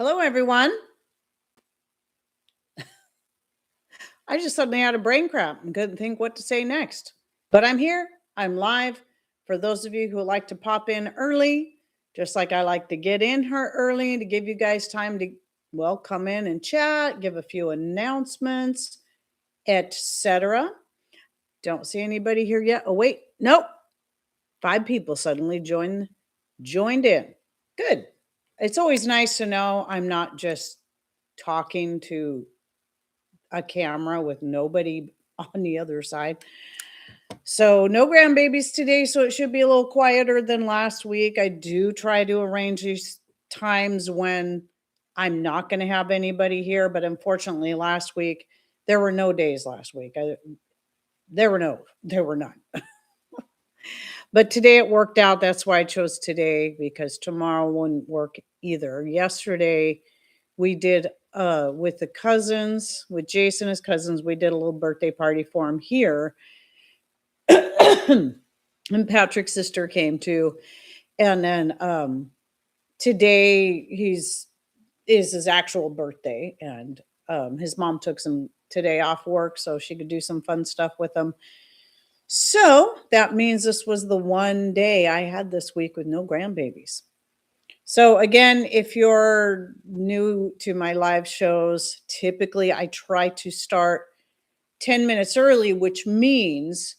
Hello, everyone. I just suddenly had a brain cramp and couldn't think what to say next. But I'm here, I'm live. For those of you who like to pop in early, just like I like to get in here early to give you guys time to, well, come in and chat, give a few announcements, etc. Don't see anybody here yet. Oh, wait, nope. 5 people suddenly joined in. Good. It's always nice to know I'm not just talking to a camera with nobody on the other side. So no grandbabies today, so it should be a little quieter than last week. I do try to arrange these times when I'm not going to have anybody here, but unfortunately last week there were no days last week. There were none. But today it worked out. That's why I chose today, because tomorrow wouldn't work either. Yesterday we did with the cousins, with Jason and his cousins, we did a little birthday party for him here. And Patrick's sister came too. And then today is his actual birthday, and his mom took some today off work so she could do some fun stuff with him. So that means this was the one day I had this week with no grandbabies. So again, if you're new to my live shows, typically I try to start 10 minutes early, which means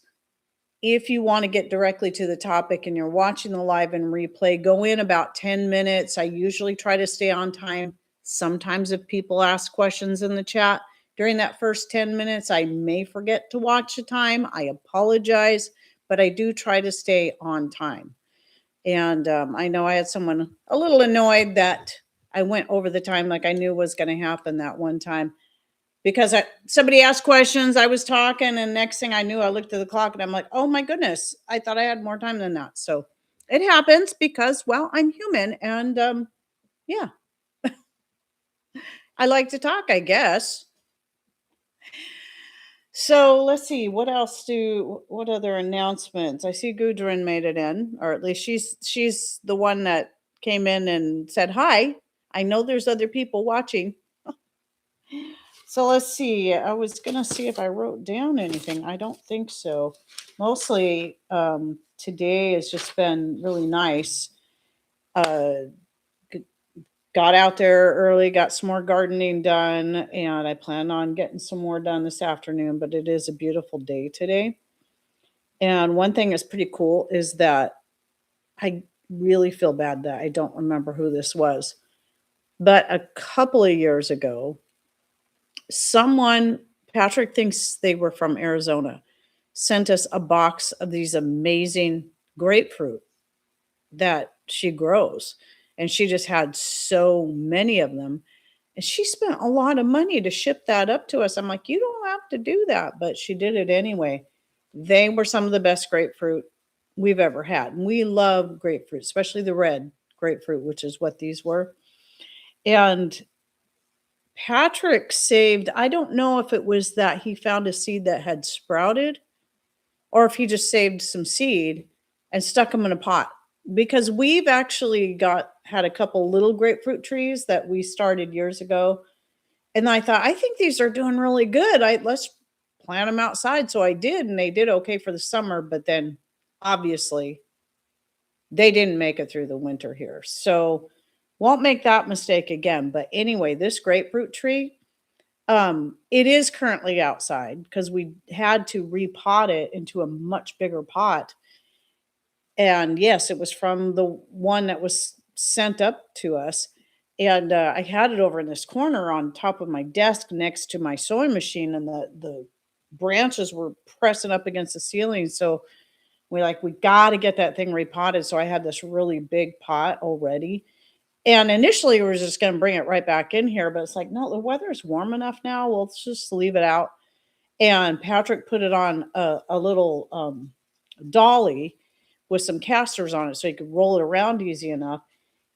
if you want to get directly to the topic and you're watching the live and replay, go in about 10 minutes. I usually try to stay on time. Sometimes if people ask questions in the chat during that first 10 minutes, I may forget to watch the time. I apologize, but I do try to stay on time. And I know I had someone a little annoyed that I went over the time like I knew was going to happen that one time, because somebody asked questions, I was talking, and next thing I knew, I looked at the clock and I'm like, oh my goodness, I thought I had more time than that. So it happens because, well, I'm human, and yeah, I like to talk, I guess. So let's see, what other announcements? I see Gudrun made it in, or at least she's the one that came in and said hi. I know there's other people watching. So let's see. I was gonna see if I wrote down anything. I don't think so. Mostly today has just been really nice. Uh, got out there early, got some more gardening done, and I plan on getting some more done this afternoon. But it is a beautiful day today. And one thing that's pretty cool is that I really feel bad that I don't remember who this was. But a couple of years ago, someone, Patrick thinks they were from Arizona, sent us a box of these amazing grapefruit that she grows. And she just had so many of them. And she spent a lot of money to ship that up to us. I'm like, you don't have to do that. But she did it anyway. They were some of the best grapefruit we've ever had. And we love grapefruit, especially the red grapefruit, which is what these were. And Patrick saved, I don't know if it was that he found a seed that had sprouted or if he just saved some seed and stuck them in a pot, because we've actually had a couple little grapefruit trees that we started years ago. And I thought, I think these are doing really good. Let's plant them outside. So I did, and they did okay for the summer, but then obviously they didn't make it through the winter here. So won't make that mistake again. But anyway, this grapefruit tree, it is currently outside because we had to repot it into a much bigger pot. And yes, it was from the one that was sent up to us. And I had it over in this corner on top of my desk next to my sewing machine, and the branches were pressing up against the ceiling. So we got to get that thing repotted. So I had this really big pot already. And initially we were just going to bring it right back in here, but it's like, no, the weather is warm enough now. Let's just leave it out. And Patrick put it on a little dolly with some casters on it so he could roll it around easy enough.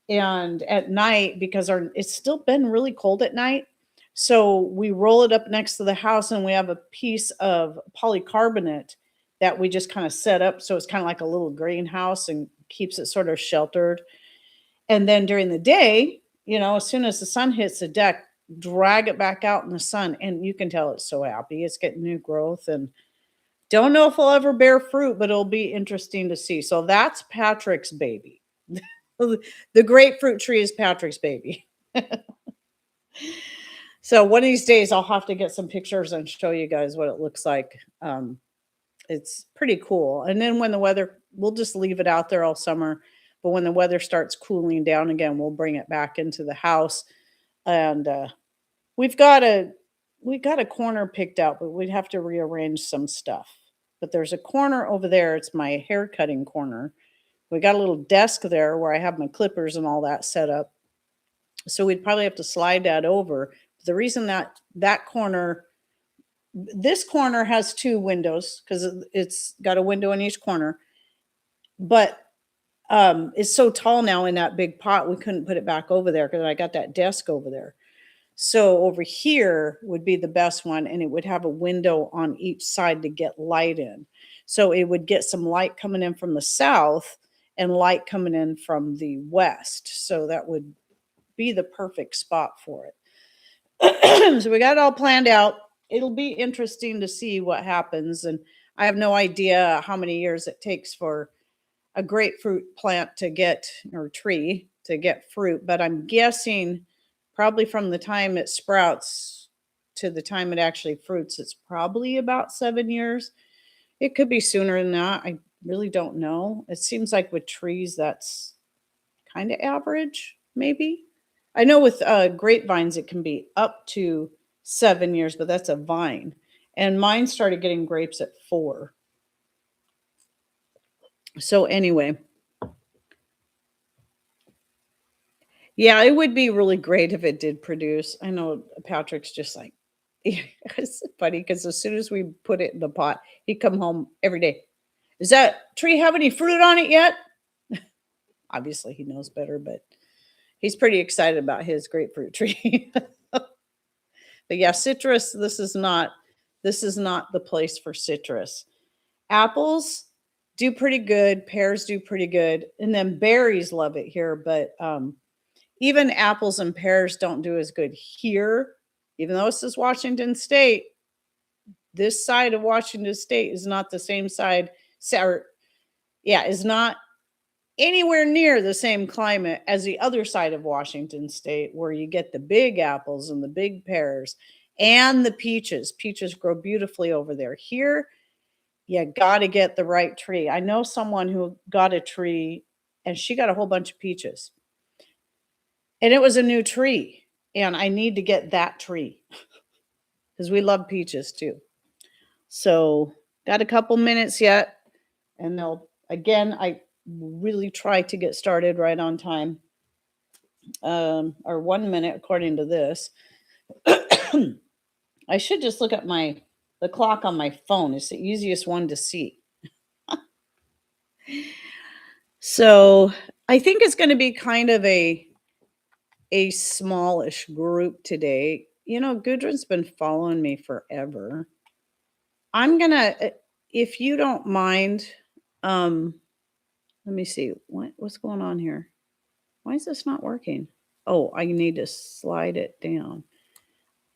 And at night, because it's still been really cold at night, so we roll it up next to the house, and we have a piece of polycarbonate that we just kind of set up so it's kind of like a little greenhouse and keeps it sort of sheltered. And then during the day, as soon as the sun hits the deck, drag it back out in the sun, and you can tell it's so happy. It's getting new growth, and don't know if it'll ever bear fruit, but it'll be interesting to see. So that's Patrick's baby. The grapefruit tree is Patrick's baby. So one of these days I'll have to get some pictures and show you guys what it looks like. It's pretty cool. And then when the weather, we'll just leave it out there all summer. But when the weather starts cooling down again, we'll bring it back into the house. And we've got a we got a corner picked out, but we'd have to rearrange some stuff. But there's a corner over there. It's my hair cutting corner. We got a little desk there where I have my clippers and all that set up. So we'd probably have to slide that over. The reason that this corner has two windows because it's got a window in each corner, but it's so tall now in that big pot, we couldn't put it back over there because I got that desk over there. So over here would be the best one, and it would have a window on each side to get light in. So it would get some light coming in from the south and light coming in from the west. So that would be the perfect spot for it. So we got it all planned out. It'll be interesting to see what happens. And I have no idea how many years it takes for a grapefruit plant to get, or tree to get fruit, but I'm guessing probably from the time it sprouts to the time it actually fruits, it's probably about 7 years. It could be sooner than that. I really don't know. It seems like with trees, that's kind of average, maybe. I know with grapevines, it can be up to 7 years, but that's a vine. And mine started getting grapes at 4. So anyway, yeah, it would be really great if it did produce. I know Patrick's just like, it's funny because as soon as we put it in the pot, he'd come home every day. Does that tree have any fruit on it yet? Obviously, he knows better, but he's pretty excited about his grapefruit tree. But yeah, citrus, this is not the place for citrus. Apples do pretty good, pears do pretty good, and then berries love it here, but even apples and pears don't do as good here. Even though this is Washington State, this side of Washington State is not the same side, is not anywhere near the same climate as the other side of Washington State, where you get the big apples and the big pears and the peaches. Peaches grow beautifully over there. Here, you got to get the right tree. I know someone who got a tree and she got a whole bunch of peaches. And it was a new tree. And I need to get that tree because we love peaches too. So, got a couple minutes yet. And I really try to get started right on time. Or 1 minute according to this. I should just look at the clock on my phone. It's the easiest one to see. So I think it's going to be kind of a smallish group today. Gudrun's been following me forever. I'm gonna, if you don't mind, let me see what's going on here. Why is this not working? Oh, I need to slide it down.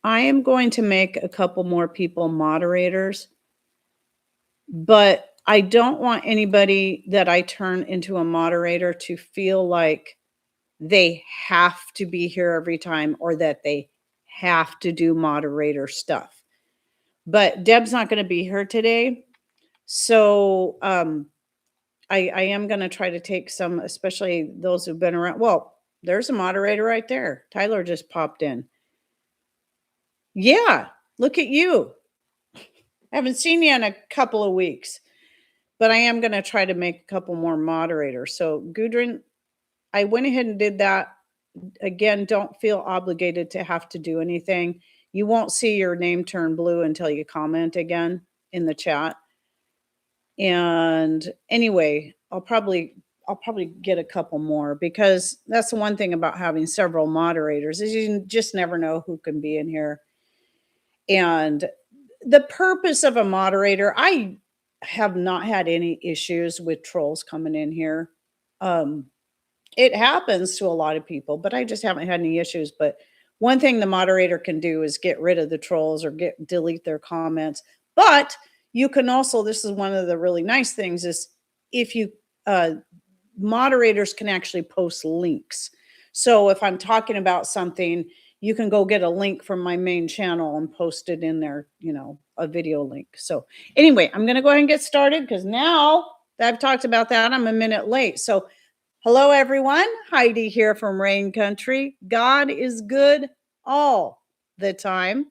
I am going to make a couple more people moderators, but I don't want anybody that I turn into a moderator to feel like they have to be here every time or that they have to do moderator stuff. But Deb's not going to be here today. So I am going to try to take some, especially those who've been around. Well, there's a moderator right there. Tyler just popped in. Yeah, look at you. I haven't seen you in a couple of weeks, but I am going to try to make a couple more moderators. So Gudrun, I went ahead and did that. Again, don't feel obligated to have to do anything. You won't see your name turn blue until you comment again in the chat. And anyway, I'll probably get a couple more because that's the one thing about having several moderators is you just never know who can be in here. And the purpose of a moderator, I have not had any issues with trolls coming in here. It happens to a lot of people, but I just haven't had any issues. But one thing the moderator can do is get rid of the trolls or delete their comments. But you can also, this is one of the really nice things, is if you uh, moderators can actually post links. So if I'm talking about something, you can go get a link from my main channel and post it in there, a video link. So anyway, I'm going to go ahead and get started because now that I've talked about that, I'm a minute late. So hello, everyone. Heidi here from Rain Country. God is good all the time.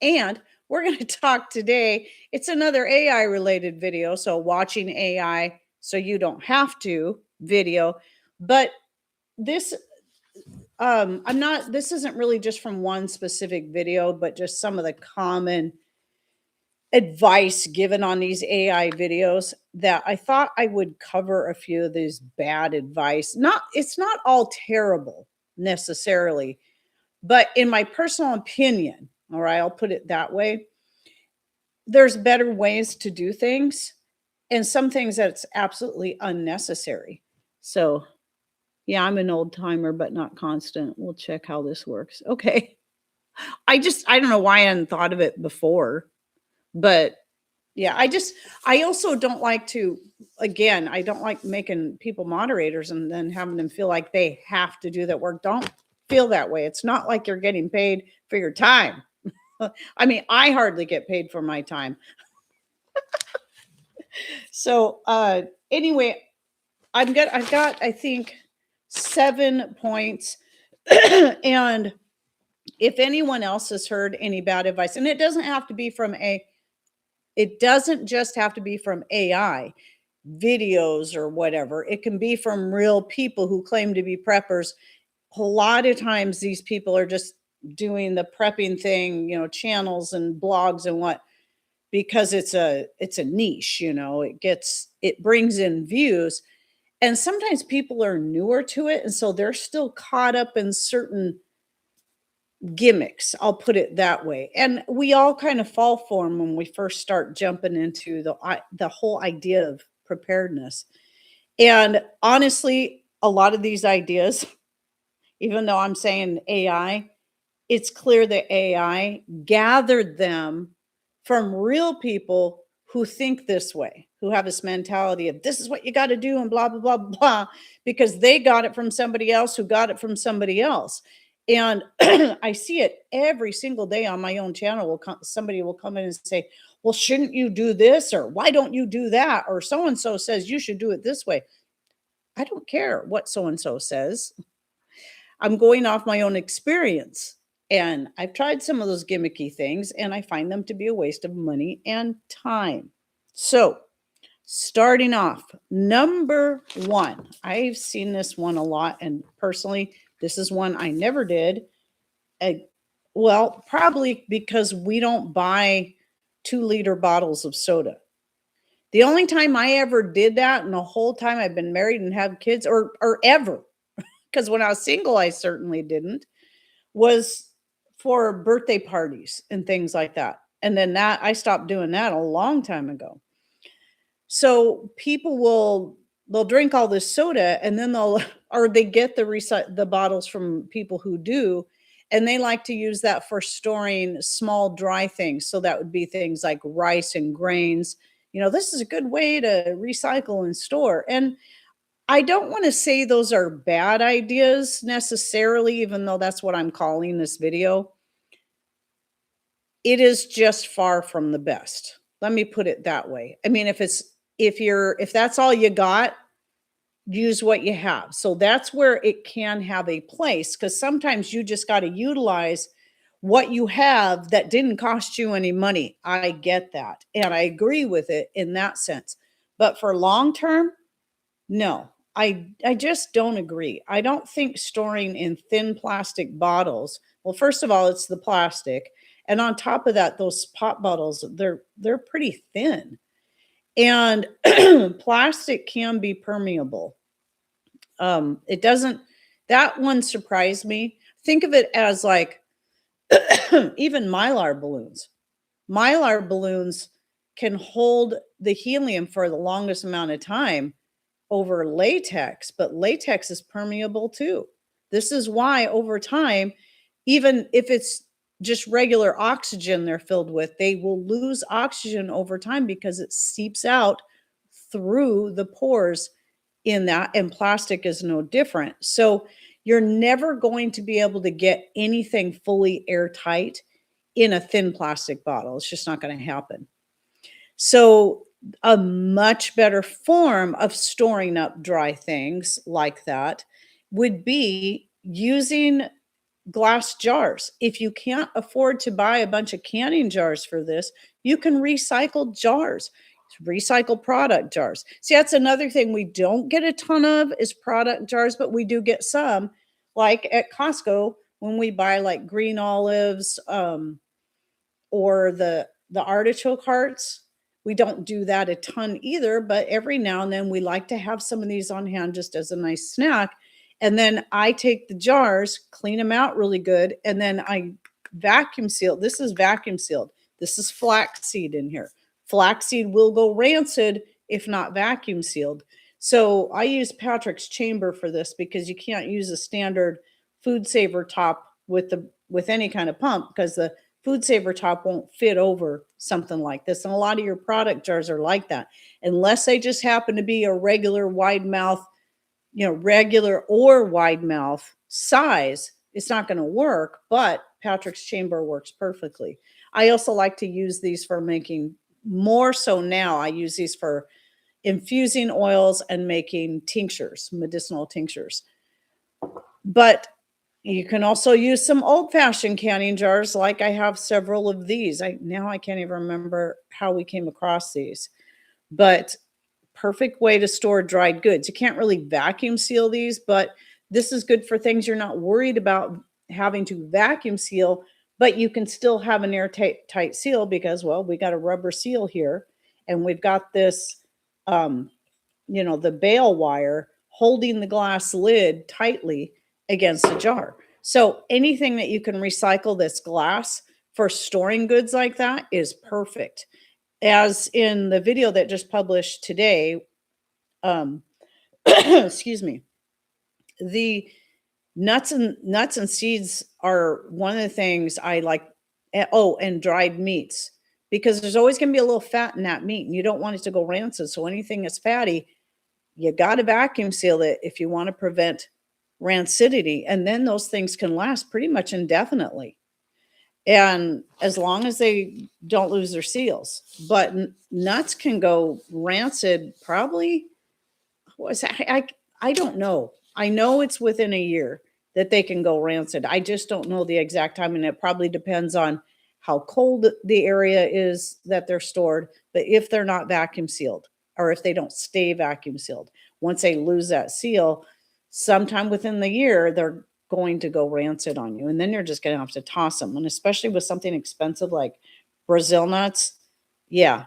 And we're going to talk today. It's another AI related video. So, watching AI so you don't have to video. But this, this isn't really just from one specific video, but just some of the common advice given on these AI videos that I thought I would cover a few of these bad advice. It's not all terrible necessarily, but in my personal opinion, all right, I'll put it that way, there's better ways to do things and some things that's absolutely unnecessary. So, yeah, I'm an old timer, but not constant. We'll check how this works. Okay. I don't know why I hadn't thought of it before, but yeah, I also don't like to, again, I don't like making people moderators and then having them feel like they have to do that work. Don't feel that way. It's not like you're getting paid for your time. I mean, I hardly get paid for my time. So, anyway, I've got, I think, 7 points. And if anyone else has heard any bad advice, and it doesn't just have to be from AI videos or whatever. It can be from real people who claim to be preppers. A lot of times these people are just doing the prepping thing, channels and blogs and what, because it's a niche, it brings in views. And sometimes people are newer to it, and so they're still caught up in certain gimmicks, I'll put it that way. And we all kind of fall for them when we first start jumping into the whole idea of preparedness. And honestly, a lot of these ideas, even though I'm saying AI, it's clear that AI gathered them from real people who think this way, who have this mentality of this is what you got to do and blah, blah, blah, blah, because they got it from somebody else who got it from somebody else. And I see it every single day on my own channel. Somebody will come in and say, well, shouldn't you do this? Or why don't you do that? Or so and so says you should do it this way. I don't care what so and so says. I'm going off my own experience. And I've tried some of those gimmicky things, and I find them to be a waste of money and time. So, starting off, number one, I've seen this one a lot. And personally, this is one I never did. Well, probably because we don't buy 2-liter bottles of soda. The only time I ever did that in the whole time I've been married and have kids, or ever, because when I was single, I certainly didn't, was for birthday parties and things like that. And then I stopped doing that a long time ago. So they'll drink all this soda and then they get the bottles from people who do, and they like to use that for storing small dry things. So that would be things like rice and grains. This is a good way to recycle and store. And I don't want to say those are bad ideas necessarily, even though that's what I'm calling this video. It is just far from the best. Let me put it that way. I mean, if that's all you got, use what you have. So that's where it can have a place, because sometimes you just got to utilize what you have that didn't cost you any money. I get that. And I agree with it in that sense. But for long term, no, I just don't agree. I don't think storing in thin plastic bottles, well, first of all, it's the plastic. And on top of that, those pop bottles, they're pretty thin. And plastic can be permeable. It doesn't, that one surprised me. Think of it as like even Mylar balloons. Mylar balloons can hold the helium for the longest amount of time, over latex, but latex is permeable too. This is why over time, even if it's just regular oxygen they're filled with, they will lose oxygen over time because it seeps out through the pores in that, and plastic is no different. So you're never going to be able to get anything fully airtight in a thin plastic bottle. It's just not going to happen. So a much better form of storing up dry things like that would be using glass jars. If you can't afford to buy a bunch of canning jars for this, you can recycle jars, recycle product jars. See, that's another thing we don't get a ton of is product jars, but we do get some. Like at Costco, when we buy like green olives, or the artichoke hearts. We don't do that a ton either, but every now and then we like to have some of these on hand just as a nice snack. And then I take the jars, clean them out really good, and then I vacuum seal. This is vacuum sealed. This is flaxseed in here. Flaxseed will go rancid if not vacuum sealed. So I use Patrick's chamber for this because you can't use a standard food saver top with any kind of pump because the food saver top won't fit over something like this. And a lot of your product jars are like that. Unless they just happen to be a regular wide mouth, regular or wide mouth size, it's not going to work. But Patrick's chamber works perfectly. I also like to use these for making, more so now, I use these for infusing oils and making tinctures, medicinal tinctures. But you can also use some old-fashioned canning jars, like I have several of these. I can't even remember how we came across these, but perfect way to store dried goods. You can't really vacuum seal these, but this is good for things you're not worried about having to vacuum seal, but you can still have an airtight seal because, well, we got a rubber seal here, and we've got this, the bale wire holding the glass lid tightly against the jar. So anything that you can recycle this glass for storing goods like that is perfect. As in the video that just published today, excuse me, the nuts and seeds are one of the things I like. Oh, and dried meats, because there's always going to be a little fat in that meat and you don't want it to go rancid. So anything that's fatty, you got to vacuum seal it if you want to prevent rancidity. And then those things can last pretty much indefinitely. And as long as they don't lose their seals. But nuts can go rancid probably, I don't know. I know it's within a year that they can go rancid. I just don't know the exact time. And it probably depends on how cold the area is that they're stored. But if they're not vacuum sealed, or if they don't stay vacuum sealed, once they lose that seal, sometime within the year, they're going to go rancid on you. And then you're just going to have to toss them. And especially with something expensive like Brazil nuts. Yeah.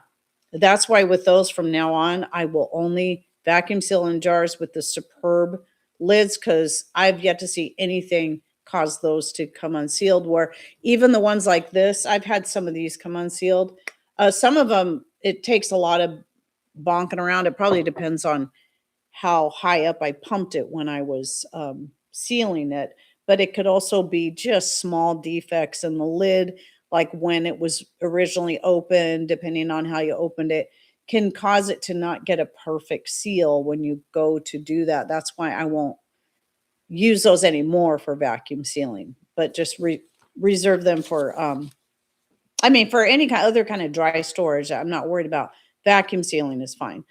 That's why with those from now on, I will only vacuum seal in jars with the superb lids, because I've yet to see anything cause those to come unsealed, where even the ones like this, I've had some of these come unsealed. Some of them, it takes a lot of bonking around. It probably depends on how high up I pumped it when I was sealing it, but it could also be just small defects in the lid, like when it was originally opened, depending on how you opened it, can cause it to not get a perfect seal when you go to do that. That's why I won't use those anymore for vacuum sealing, but just reserve them for, for any other kind of dry storage. I'm not worried about. Vacuum sealing is fine.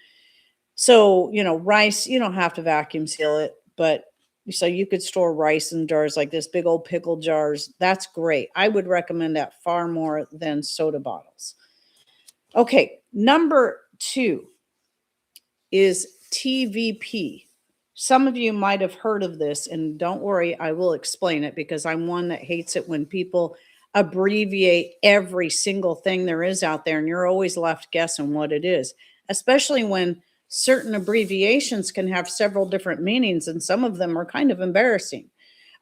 So, rice, you don't have to vacuum seal it, but so you could store rice in jars like this, big old pickle jars. That's great. I would recommend that far more than soda bottles. Okay, number 2 is TVP. Some of you might have heard of this, and don't worry, I will explain it, because I'm one that hates it when people abbreviate every single thing there is out there, and you're always left guessing what it is, especially when certain abbreviations can have several different meanings, and some of them are kind of embarrassing.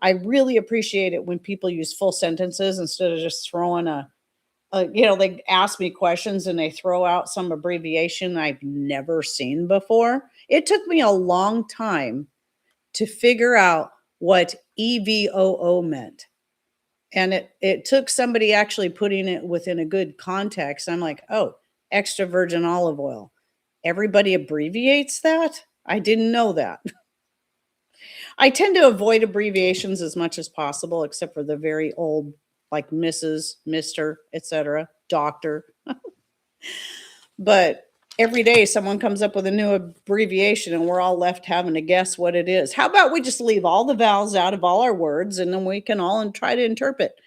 I really appreciate it when people use full sentences instead of just throwing they ask me questions and they throw out some abbreviation I've never seen before. It took me a long time to figure out what EVOO meant. And it took somebody actually putting it within a good context. I'm like, oh, extra virgin olive oil. Everybody abbreviates that? I didn't know that. I tend to avoid abbreviations as much as possible, except for the very old, like Mrs., Mr., etc., doctor. But every day someone comes up with a new abbreviation and we're all left having to guess what it is. How about we just leave all the vowels out of all our words and then we can all try to interpret.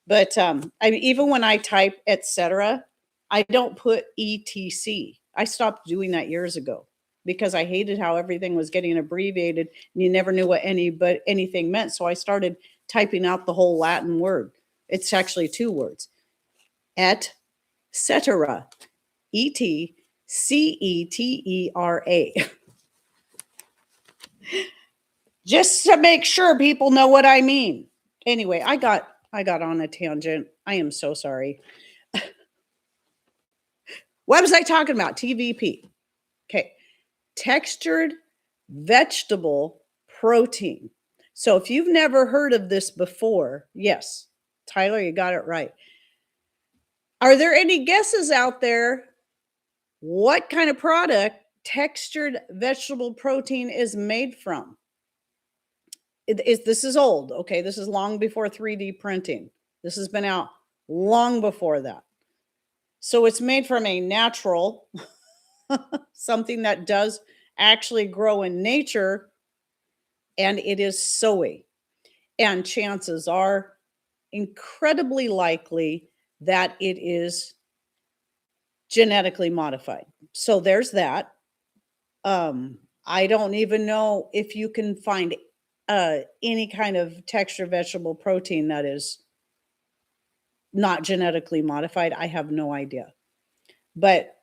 But even when I type etc., I don't put etc. I stopped doing that years ago because I hated how everything was getting abbreviated and you never knew what anything meant. So I started typing out the whole Latin word. It's actually two words. Et cetera. ETCETERA. Just to make sure people know what I mean. Anyway, I got on a tangent. I am so sorry. What was I talking about? TVP. Okay. Textured vegetable protein. So if you've never heard of this before, yes, Tyler, you got it right. Are there any guesses out there what kind of product textured vegetable protein is made from? This is old. Okay. This is long before 3D printing. This has been out long before that. So it's made from a natural, something that does actually grow in nature, and it is soy. And chances are incredibly likely that it is genetically modified. So there's that. I don't even know if you can find any kind of texture vegetable protein that is not genetically modified. I have no idea. But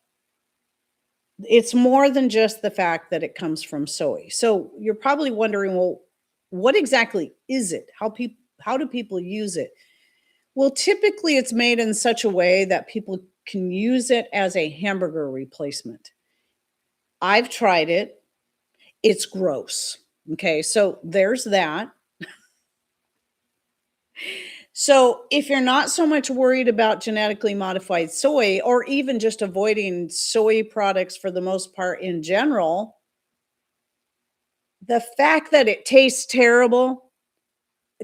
it's more than just the fact that it comes from soy. So you're probably wondering, well, what exactly is it? How do people use it? Well, typically it's made in such a way that people can use it as a hamburger replacement. I've tried it. It's gross. Okay, so there's that. So if you're not so much worried about genetically modified soy, or even just avoiding soy products for the most part in general, the fact that it tastes terrible,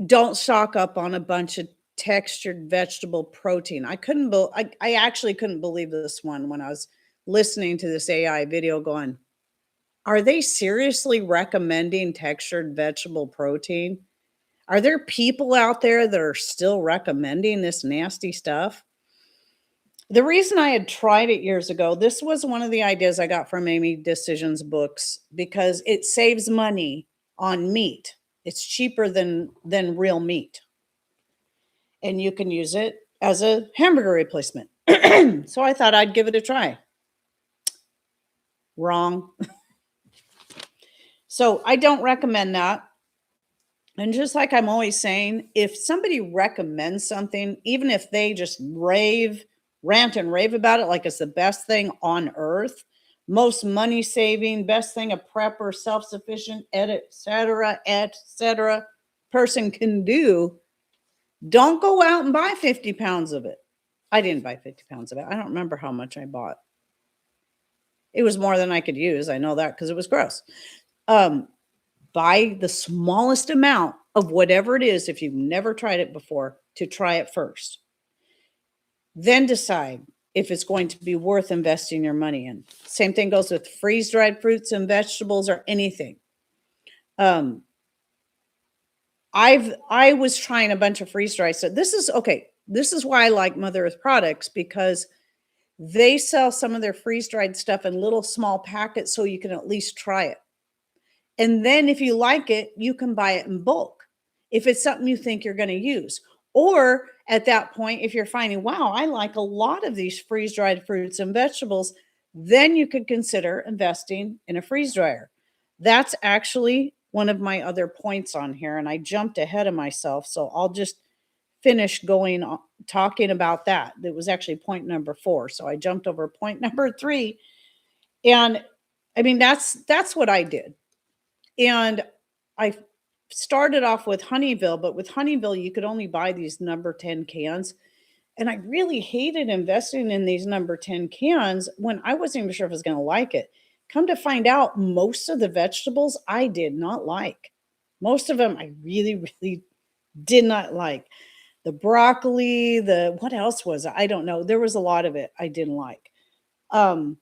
don't stock up on a bunch of textured vegetable protein. I actually couldn't believe this one when I was listening to this AI video going, are they seriously recommending textured vegetable protein? Are there people out there that are still recommending this nasty stuff? The reason I had tried it years ago, this was one of the ideas I got from Amy Decision's books because it saves money on meat. It's cheaper than real meat. And you can use it as a hamburger replacement. So I thought I'd give it a try. Wrong. So I don't recommend that. And just like I'm always saying, if somebody recommends something, even if they just rant and rave about it like it's the best thing on earth, most money saving, best thing a prepper, self-sufficient, etc., person can do, don't go out and buy 50 pounds of it. I didn't buy 50 pounds of it. I don't remember how much I bought. It was more than I could use. I know that because it was gross. Buy the smallest amount of whatever it is if you've never tried it before to try it first. Then decide if it's going to be worth investing your money in. Same thing goes with freeze-dried fruits and vegetables or anything. I was trying a bunch of freeze-dried. So this is why I like Mother Earth products, because they sell some of their freeze-dried stuff in little small packets so you can at least try it. And then if you like it, you can buy it in bulk if it's something you think you're going to use. Or at that point, if you're finding, wow, I like a lot of these freeze-dried fruits and vegetables, then you could consider investing in a freeze dryer. That's actually one of my other points on here, and I jumped ahead of myself. So I'll just finish talking about that. That was actually point number 4. So I jumped over point number 3. And I mean, that's what I did. And I started off with Honeyville, but with Honeyville, you could only buy these number 10 cans. And I really hated investing in these number 10 cans when I wasn't even sure if I was going to like it. Come to find out, most of the vegetables I did not like. Most of them I really, really did not like. The broccoli, the what else was it? I don't know. There was a lot of it I didn't like. Um,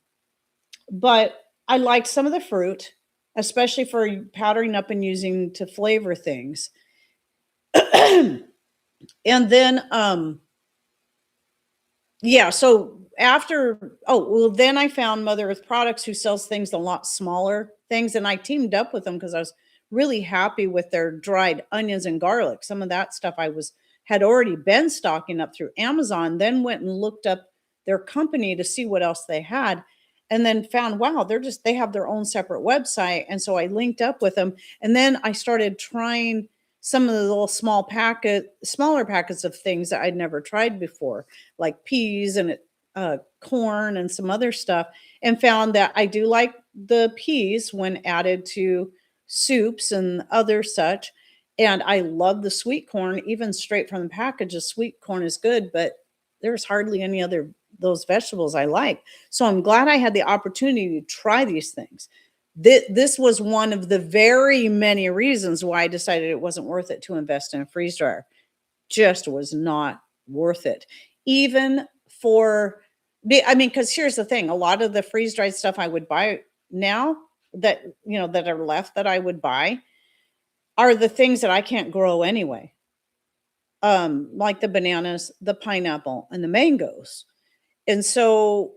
but I liked some of the fruit, especially for powdering up and using to flavor things. And then yeah, so then I found Mother Earth Products who sells things a lot smaller things, and I teamed up with them because I was really happy with their dried onions and garlic. Some of that stuff I was had already been stocking up through Amazon, then went and looked up their company to see what else they had, and then found, wow, they have their own separate website, and so I linked up with them, and then I started trying some of the little smaller packets of things that I'd never tried before, like peas and corn and some other stuff, and found that I do like the peas when added to soups and other such. And I love the sweet corn, even straight from the package. The sweet corn is good, but there's hardly any other those vegetables I like. So I'm glad I had the opportunity to try these things. This was one of the very many reasons why I decided it wasn't worth it to invest in a freeze dryer. Just was not worth it. Even for I mean, because here's the thing, a lot of the freeze dried stuff I would buy now that that are left that I would buy are the things that I can't grow anyway. Like the bananas, the pineapple, and the mangoes. And so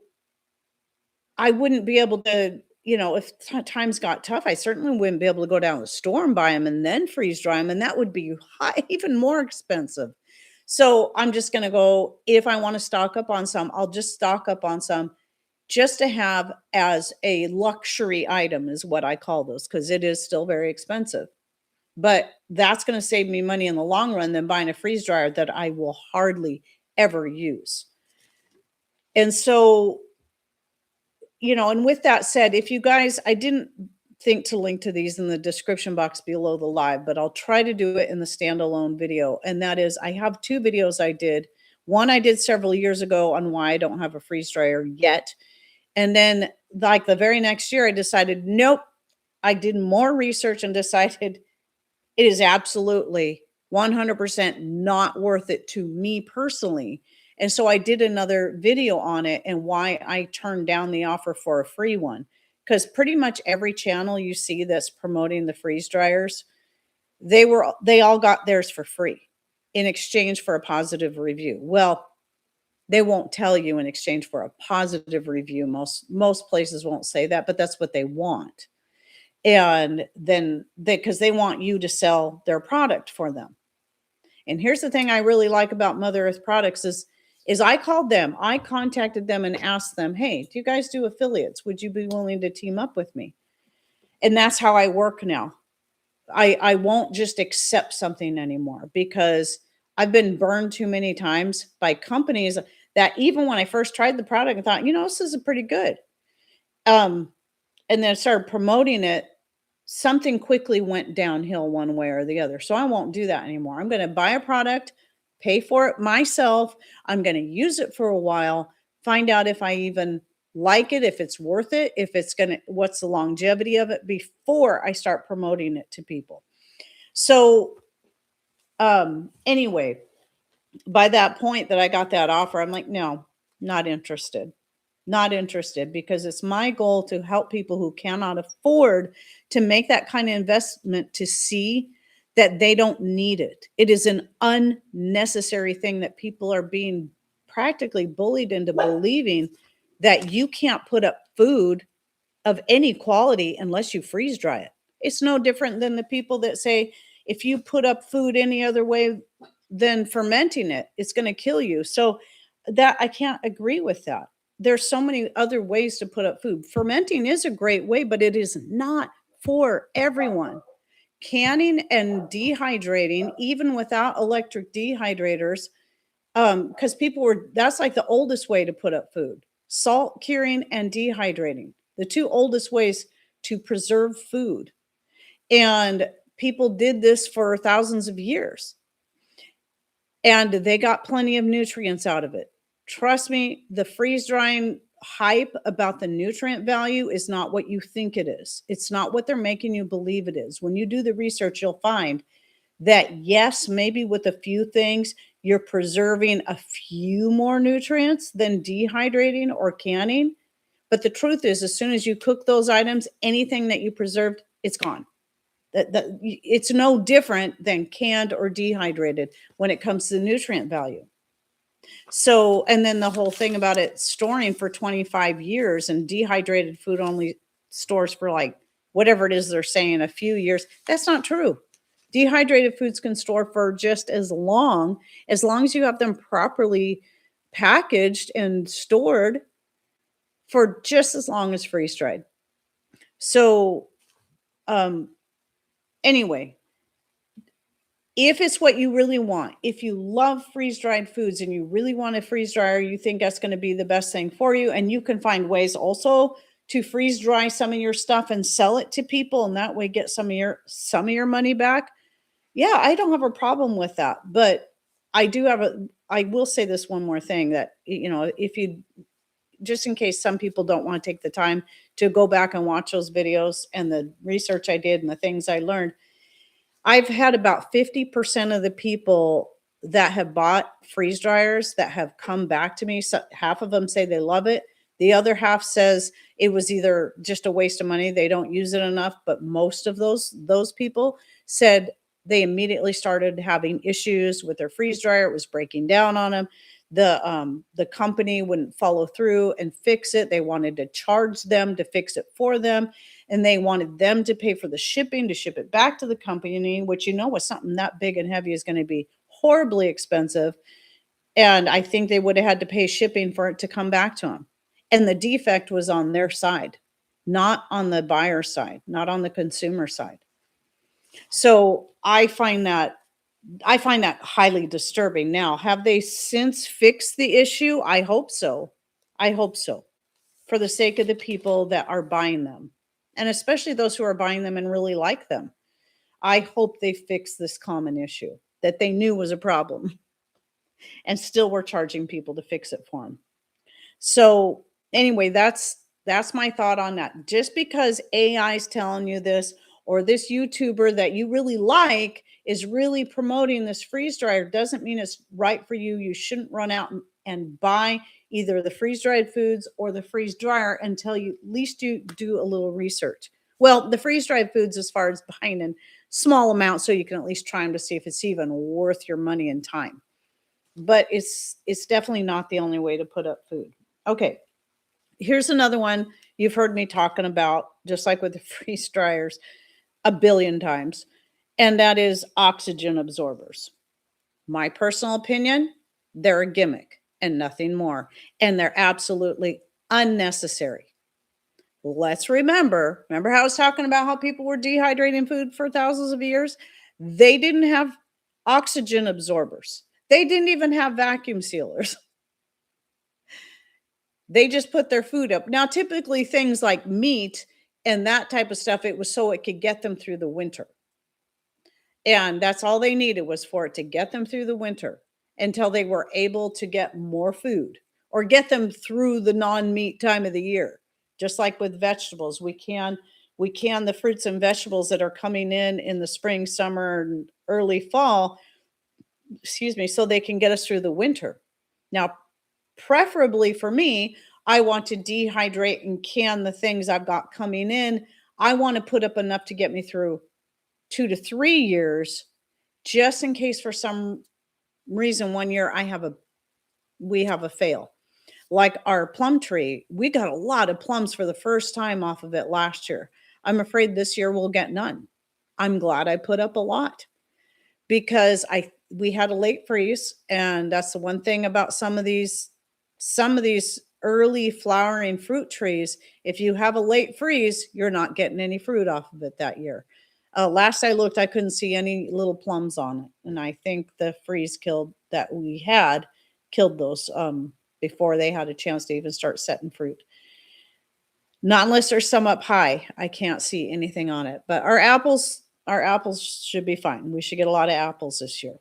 I wouldn't be able to, if times got tough, I certainly wouldn't be able to go down to the store and buy them and then freeze dry them, and that would be even more expensive. So I'm just going to go, if I want to stock up on some, I'll just stock up on some just to have as a luxury item, is what I call those, because it is still very expensive. But that's going to save me money in the long run than buying a freeze dryer that I will hardly ever use. And so, and with that said, if you guys, I didn't think to link to these in the description box below the live, but I'll try to do it in the standalone video. And that is, I have two videos I did. One I did several years ago on why I don't have a freeze dryer yet. And then, like, the very next year, I decided, nope, I did more research and decided it is absolutely 100% not worth it to me personally. And so I did another video on it and why I turned down the offer for a free one. Because pretty much every channel you see that's promoting the freeze dryers, they all got theirs for free in exchange for a positive review. Well, they won't tell you in exchange for a positive review. Most places won't say that, but that's what they want. And then because they want you to sell their product for them. And here's the thing I really like about Mother Earth Products is I contacted them and asked them, hey, do you guys do affiliates? Would you be willing to team up with me? And that's how I work now. I won't just accept something anymore, because I've been burned too many times by companies that, even when I first tried the product, I thought, this is pretty good. And then I started promoting it, something quickly went downhill one way or the other. So I won't do that anymore. I'm going to buy a product, pay for it myself. I'm going to use it for a while, find out if I even like it, if it's worth it, what's the longevity of it before I start promoting it to people. So, anyway, by that point that I got that offer, I'm like, no, not interested. Not interested, because it's my goal to help people who cannot afford to make that kind of investment to see that they don't need it. It is an unnecessary thing that people are being practically bullied into believing, that you can't put up food of any quality unless you freeze dry it. It's no different than the people that say, if you put up food any other way than fermenting it, it's going to kill you. So that I can't agree with that. There's so many other ways to put up food. Fermenting is a great way, but it is not for everyone. Canning and dehydrating, even without electric dehydrators, because that's like the oldest way to put up food. Salt curing and dehydrating. the two oldest ways to preserve food. And people did this for thousands of years and they got plenty of nutrients out of it. Trust me, the freeze drying hype about the nutrient value is not what you think it is. It's not what they're making you believe it is. When you do the research, you'll find that yes, maybe with a few things, you're preserving a few more nutrients than dehydrating or canning. But the truth is, as soon as you cook those items, anything that you preserved, it's gone. It's no different than canned or dehydrated when it comes to the nutrient value. So, and then the whole thing about it storing for 25 years and dehydrated food only stores for like whatever it is they're saying, a few years. That's not true. Dehydrated foods can store for just as long as you have them properly packaged and stored for just as long as freeze dried. So, um, anyway, if it's what you really want, if you love freeze dried foods and you really want a freeze dryer, you think that's going to be the best thing for you. And you can find ways also to freeze dry some of your stuff and sell it to people and that way get some of your money back. Yeah, I don't have a problem with that. But I will say this one more thing that, if you, just in case some people don't want to take the time to go back and watch those videos and the research I did and the things I learned, I've had about 50% of the people that have bought freeze dryers that have come back to me. So half of them say they love it. The other half says it was either just a waste of money, they don't use it enough, but most of those people said they immediately started having issues with their freeze dryer. It was breaking down on them. The company wouldn't follow through and fix it. They wanted to charge them to fix it for them, and they wanted them to pay for the shipping to ship it back to the company, which was something that big and heavy is going to be horribly expensive. And I think they would have had to pay shipping for it to come back to them. And the defect was on their side, not on the buyer side, not on the consumer side. So I find that highly disturbing. Now, have they since fixed the issue? I hope so. I hope so. For the sake of the people that are buying them, and especially those who are buying them and really like them. I hope they fix this common issue that they knew was a problem and still were charging people to fix it for them. So, anyway, that's my thought on that. Just because AI is telling you this or this YouTuber that you really like is really promoting this freeze dryer doesn't mean it's right for you. You shouldn't run out and buy either the freeze dried foods or the freeze dryer until you at least do a little research. Well, the freeze dried foods as far as buying in small amounts so you can at least try them to see if it's even worth your money and time. But it's definitely not the only way to put up food. Okay, here's another one you've heard me talking about, just like with the freeze dryers, a billion times, and that is oxygen absorbers. My personal opinion, they're a gimmick and nothing more, and they're absolutely unnecessary. Let's remember how I was talking about how people were dehydrating food for thousands of years? They didn't have oxygen absorbers. They didn't even have vacuum sealers. They just put their food up. Now, typically things like meat and that type of stuff, it was so it could get them through the winter. And that's all they needed was for it to get them through the winter until they were able to get more food or get them through the non-meat time of the year. Just like with vegetables, we can the fruits and vegetables that are coming in the spring, summer, and early fall, excuse me, so they can get us through the winter. Now, preferably for me, I want to dehydrate and can the things I've got coming in. I want to put up enough to get me through 2 to 3 years, just in case for some reason one year we have a fail. Like our plum tree, we got a lot of plums for the first time off of it last year. I'm afraid this year we'll get none. I'm glad I put up a lot because we had a late freeze, and that's the one thing about some of these early flowering fruit trees. If you have a late freeze, you're not getting any fruit off of it that year. Last I looked, I couldn't see any little plums on it, and I think the freeze that we had killed those before they had a chance to even start setting fruit. Not unless there's some up high. I can't see anything on it. But our apples should be fine. We should get a lot of apples this year.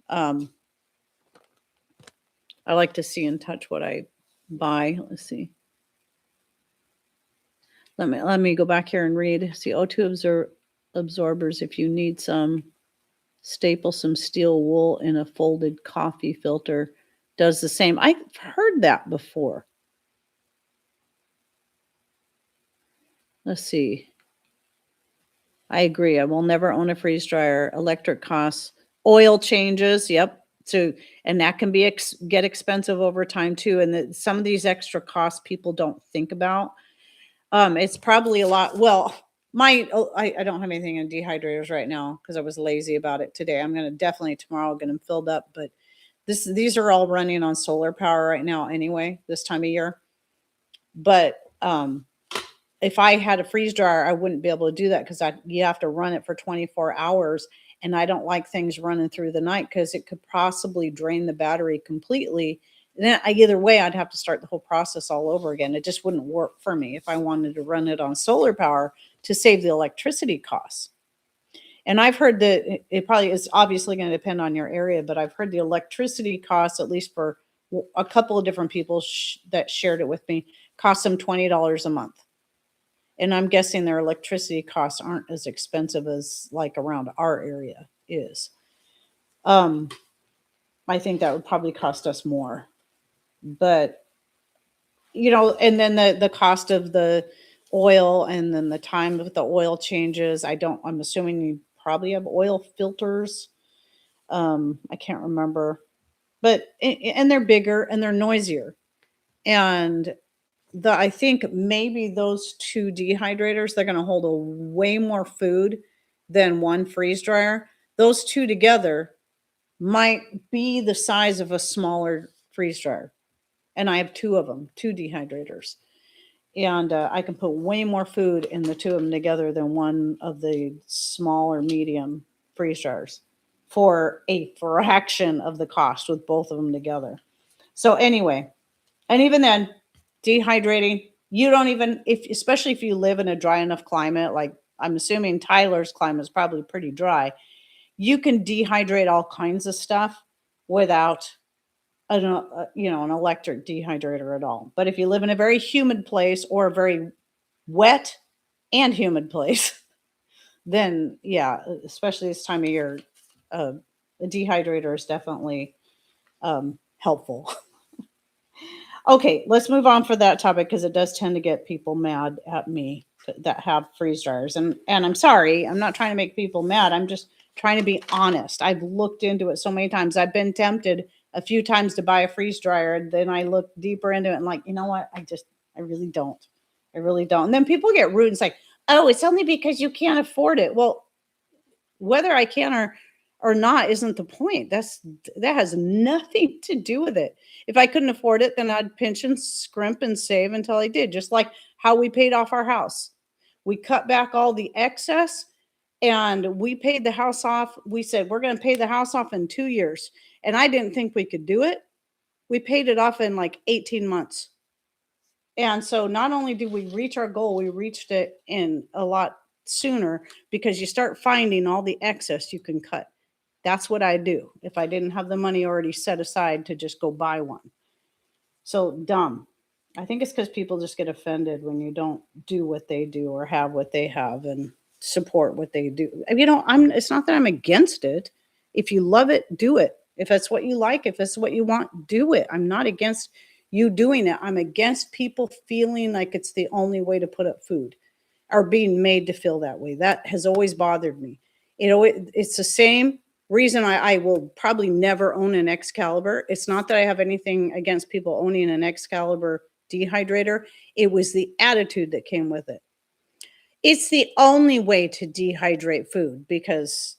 Um, I like to see and touch what I buy. Let's see. Let me go back here and read. See, O2 absorbers. If you need some, staple some steel wool in a folded coffee filter. Does the same. I've heard that before. Let's see. I agree. I will never own a freeze dryer. Electric costs, oil changes. Yep. So, and that can be get expensive over time too. And some of these extra costs people don't think about. It's probably a lot. Well, I don't have anything in dehydrators right now because I was lazy about it today. I'm gonna definitely tomorrow get them filled up, but these are all running on solar power right now anyway, this time of year. But if I had a freeze dryer, I wouldn't be able to do that because you have to run it for 24 hours. And I don't like things running through the night because it could possibly drain the battery completely. And then either way, I'd have to start the whole process all over again. It just wouldn't work for me if I wanted to run it on solar power to save the electricity costs. And I've heard that it probably is obviously going to depend on your area, but I've heard the electricity costs, at least for a couple of different people that shared it with me, cost them $20 a month. And I'm guessing their electricity costs aren't as expensive as like around our area is. I think that would probably cost us more. But and then the cost of the oil and then the time of the oil changes. I'm assuming you probably have oil filters. I can't remember. But and they're bigger and they're noisier. And I think maybe those two dehydrators, they're going to hold way more food than one freeze dryer. Those two together might be the size of a smaller freeze dryer. And I have two of them, two dehydrators. And I can put way more food in the two of them together than one of the small or medium freeze dryers for a fraction of the cost with both of them together. So anyway, and even then, dehydrating, you don't even, especially if you live in a dry enough climate, like I'm assuming Tyler's climate is probably pretty dry, you can dehydrate all kinds of stuff without an electric dehydrator at all. But if you live in a very humid place or a very wet and humid place, then yeah, especially this time of year, a dehydrator is definitely helpful. Okay, let's move on for that topic because it does tend to get people mad at me that have freeze dryers. And I'm sorry, I'm not trying to make people mad. I'm just trying to be honest. I've looked into it so many times. I've been tempted a few times to buy a freeze dryer, and then I look deeper into it and like, you know what? I really don't. I really don't. And then people get rude and say, "Oh, it's only because you can't afford it." Well, whether I can or not isn't the point. That has nothing to do with it. If I couldn't afford it, then I'd pinch and scrimp and save until I did, just like how we paid off our house. We cut back all the excess and we paid the house off. We said, we're going to pay the house off in 2 years. And I didn't think we could do it. We paid it off in like 18 months. And so not only did we reach our goal, we reached it in a lot sooner because you start finding all the excess you can cut. That's what I do if I didn't have the money already set aside to just go buy one. So dumb. I think it's because people just get offended when you don't do what they do or have what they have and support what they do. It's not that I'm against it. If you love it, do it. If that's what you like, if that's what you want, do it. I'm not against you doing it. I'm against people feeling like it's the only way to put up food or being made to feel that way. That has always bothered me. It's the same reason I will probably never own an Excalibur. It's not that I have anything against people owning an Excalibur dehydrator. It was the attitude that came with it. It's the only way to dehydrate food because,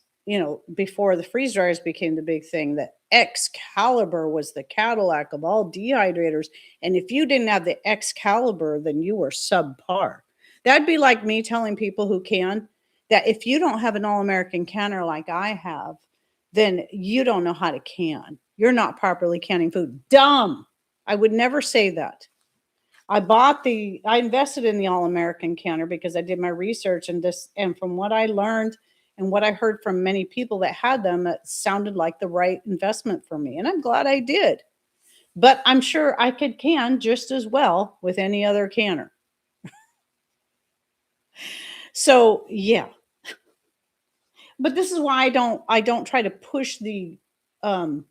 before the freeze dryers became the big thing, the Excalibur was the Cadillac of all dehydrators. And if you didn't have the Excalibur, then you were subpar. That'd be like me telling people who can that if you don't have an all-American canner like I have, then you don't know how to can. You're not properly canning food. Dumb. I would never say that. I invested in the All American canner because I did my research and this, and from what I learned and what I heard from many people that had them, it sounded like the right investment for me. And I'm glad I did. But I'm sure I could can just as well with any other canner. So yeah, but this is why I don't try to push the um,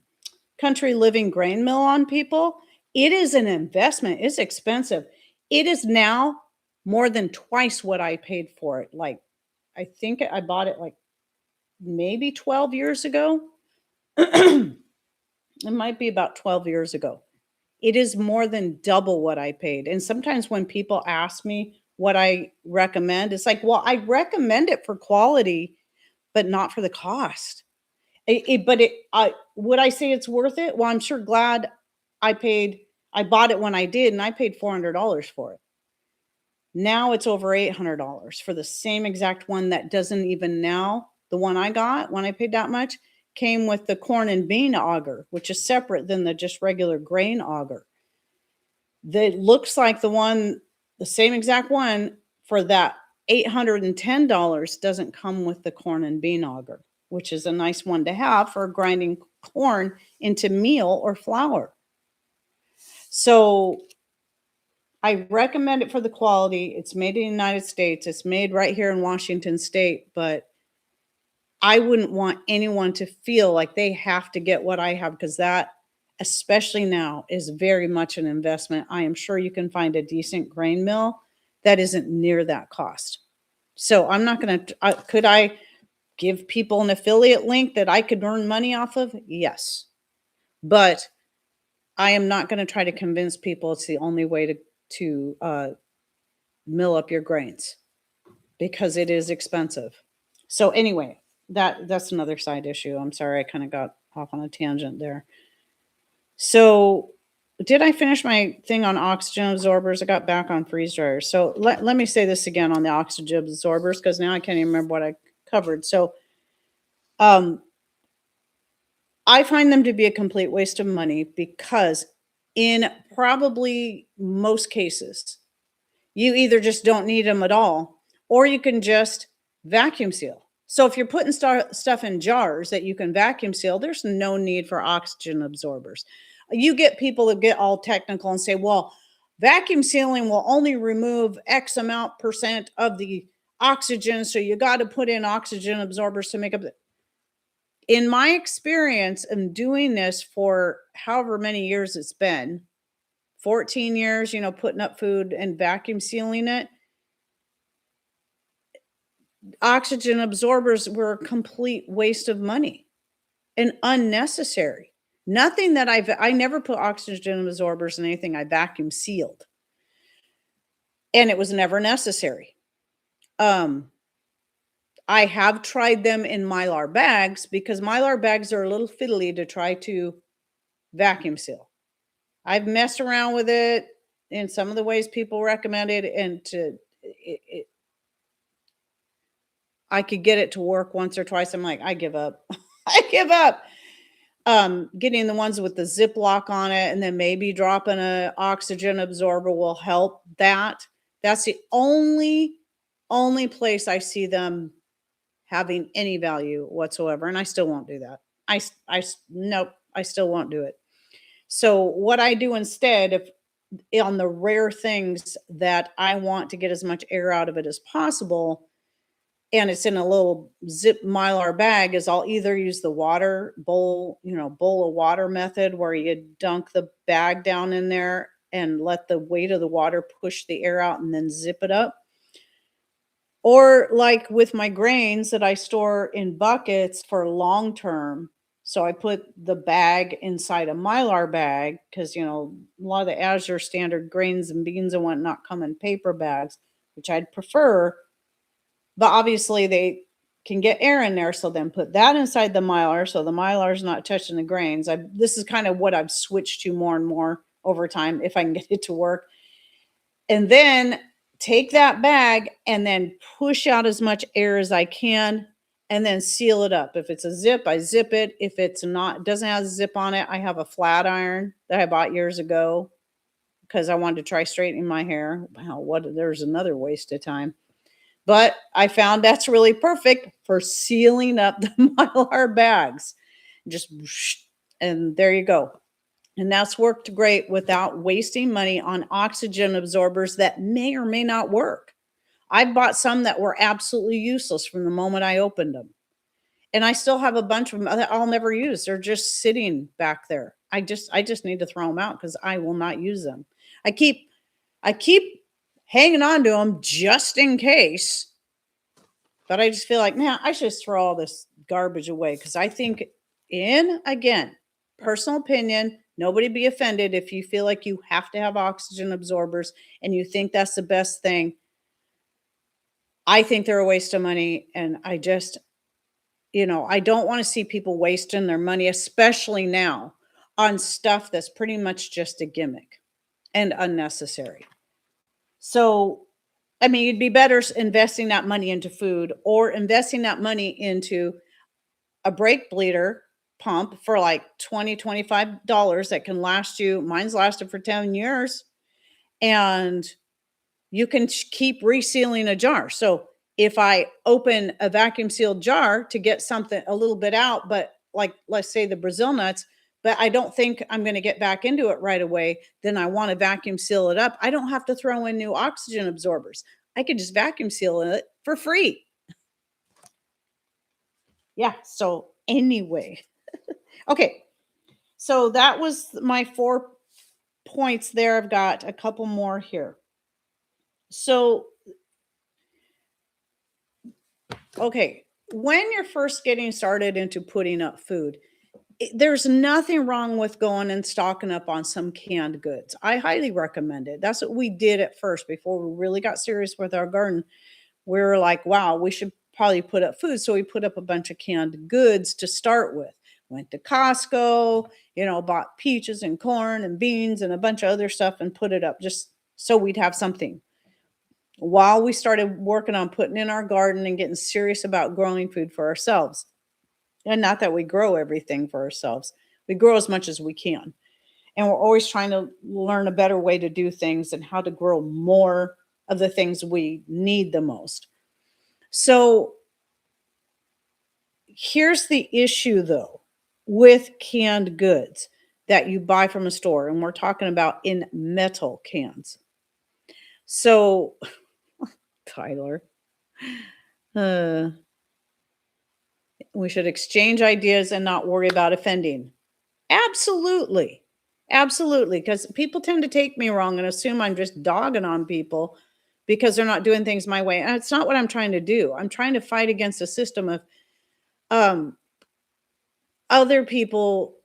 country living grain mill on people. It is an investment. It's expensive. It is now more than twice what I paid for it. Like I think I bought it like maybe 12 years ago. It might be about 12 years ago. It is more than double what I paid. And sometimes when people ask me what I recommend, it's like, well, I recommend it for quality, but not for the cost. Would I say it's worth it? Well, I'm sure glad I bought it when I did, and I paid $400 for it. Now it's over $800 for the same exact one that doesn't even now. The one I got when I paid that much came with the corn and bean auger, which is separate than the just regular grain auger. That looks like the same exact one for that $810 doesn't come with the corn and bean auger, which is a nice one to have for grinding corn into meal or flour. So I recommend it for the quality. It's made in the United States. It's made right here in Washington State, but I wouldn't want anyone to feel like they have to get what I have because that, especially now, is very much an investment. I am sure you can find a decent grain mill that isn't near that cost. So I'm not going to, could I give people an affiliate link that I could earn money off of? Yes. But I am not going to try to convince people it's the only way to mill up your grains because it is expensive. So anyway, that's another side issue. I'm sorry I kind of got off on a tangent there. So did I finish my thing on oxygen absorbers? I got back on freeze dryers. So let me say this again on the oxygen absorbers because now I can't even remember what I covered. So I find them to be a complete waste of money because in probably most cases, you either just don't need them at all, or you can just vacuum seal. So if you're putting stuff in jars that you can vacuum seal, there's no need for oxygen absorbers. You get people that get all technical and say, well, vacuum sealing will only remove X amount percent of the oxygen. So you got to put in oxygen absorbers to make up the. In my experience in doing this for however many years it's been, 14 years, putting up food and vacuum sealing it, oxygen absorbers were a complete waste of money and unnecessary. Nothing that I never put oxygen absorbers in anything I vacuum sealed. And it was never necessary. I have tried them in Mylar bags because Mylar bags are a little fiddly to try to vacuum seal. I've messed around with it in some of the ways people recommend it, and I could get it to work once or twice. I'm like, I give up. I give up. Getting the ones with the Ziploc on it and then maybe dropping an oxygen absorber will help that. That's the only place I see them having any value whatsoever. And I still won't do that. Nope, I still won't do it. So what I do instead, if on the rare things that I want to get as much air out of it as possible, and it's in a little zip Mylar bag, is I'll either use the water bowl of water method where you dunk the bag down in there and let the weight of the water push the air out and then zip it up. Or like with my grains that I store in buckets for long term. So I put the bag inside a Mylar bag because, a lot of the Azure standard grains and beans and whatnot come in paper bags, which I'd prefer. But obviously they can get air in there. So then put that inside the Mylar. So the Mylar is not touching the grains. This is kind of what I've switched to more and more over time, if I can get it to work. And then take that bag and then push out as much air as I can and then seal it up. If it's a zip, I zip it. If it's not, doesn't have a zip on it, I have a flat iron that I bought years ago because I wanted to try straightening my hair. Wow, there's another waste of time. But I found that's really perfect for sealing up the Mylar bags. Just whoosh, and there you go. And that's worked great without wasting money on oxygen absorbers that may or may not work. I bought some that were absolutely useless from the moment I opened them. And I still have a bunch of them that I'll never use. They're just sitting back there. I just need to throw them out because I will not use them. I keep hanging on to them just in case, but I just feel like, man, I should just throw all this garbage away because I think, in again, personal opinion, nobody be offended if you feel like you have to have oxygen absorbers and you think that's the best thing. I think they're a waste of money. And I don't want to see people wasting their money, especially now, on stuff that's pretty much just a gimmick and unnecessary. So, I mean, you'd be better investing that money into food or investing that money into a brake bleeder pump for like $20, $25 that can last you. Mine's lasted for 10 years, and you can keep resealing a jar. So if I open a vacuum sealed jar to get something a little bit out, but like, let's say the Brazil nuts, but I don't think I'm going to get back into it right away, then I want to vacuum seal it up. I don't have to throw in new oxygen absorbers. I could just vacuum seal it for free. Yeah. So anyway, okay. So that was my 4 points there. I've got a couple more here. So, okay, when you're first getting started into putting up food, there's nothing wrong with going and stocking up on some canned goods. I highly recommend it. That's what we did at first before we really got serious with our garden. We were like, wow, we should probably put up food. So we put up a bunch of canned goods to start with. Went to Costco, bought peaches and corn and beans and a bunch of other stuff and put it up just so we'd have something. While we started working on putting in our garden and getting serious about growing food for ourselves. And not that we grow everything for ourselves. We grow as much as we can. And we're always trying to learn a better way to do things and how to grow more of the things we need the most. So here's the issue, though, with canned goods that you buy from a store. And we're talking about in metal cans. So, Tyler, we should exchange ideas and not worry about offending. Absolutely. Absolutely. Because people tend to take me wrong and assume I'm just dogging on people because they're not doing things my way. And it's not what I'm trying to do. I'm trying to fight against a system of um, other people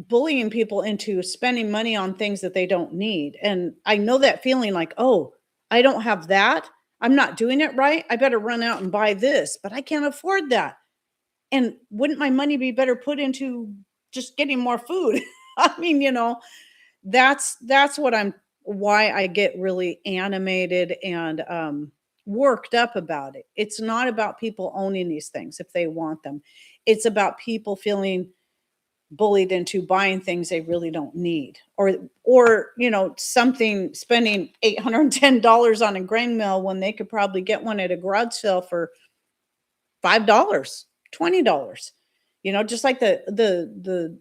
bullying people into spending money on things that they don't need. And I know that feeling like, oh, I don't have that. I'm not doing it right. I better run out and buy this, but I can't afford that. And wouldn't my money be better put into just getting more food? I mean, that's why I get really animated and worked up about it. It's not about people owning these things if they want them. It's about people feeling bullied into buying things they really don't need, or something, spending $810 on a grain mill when they could probably get one at a garage sale for $5, $20. Just like the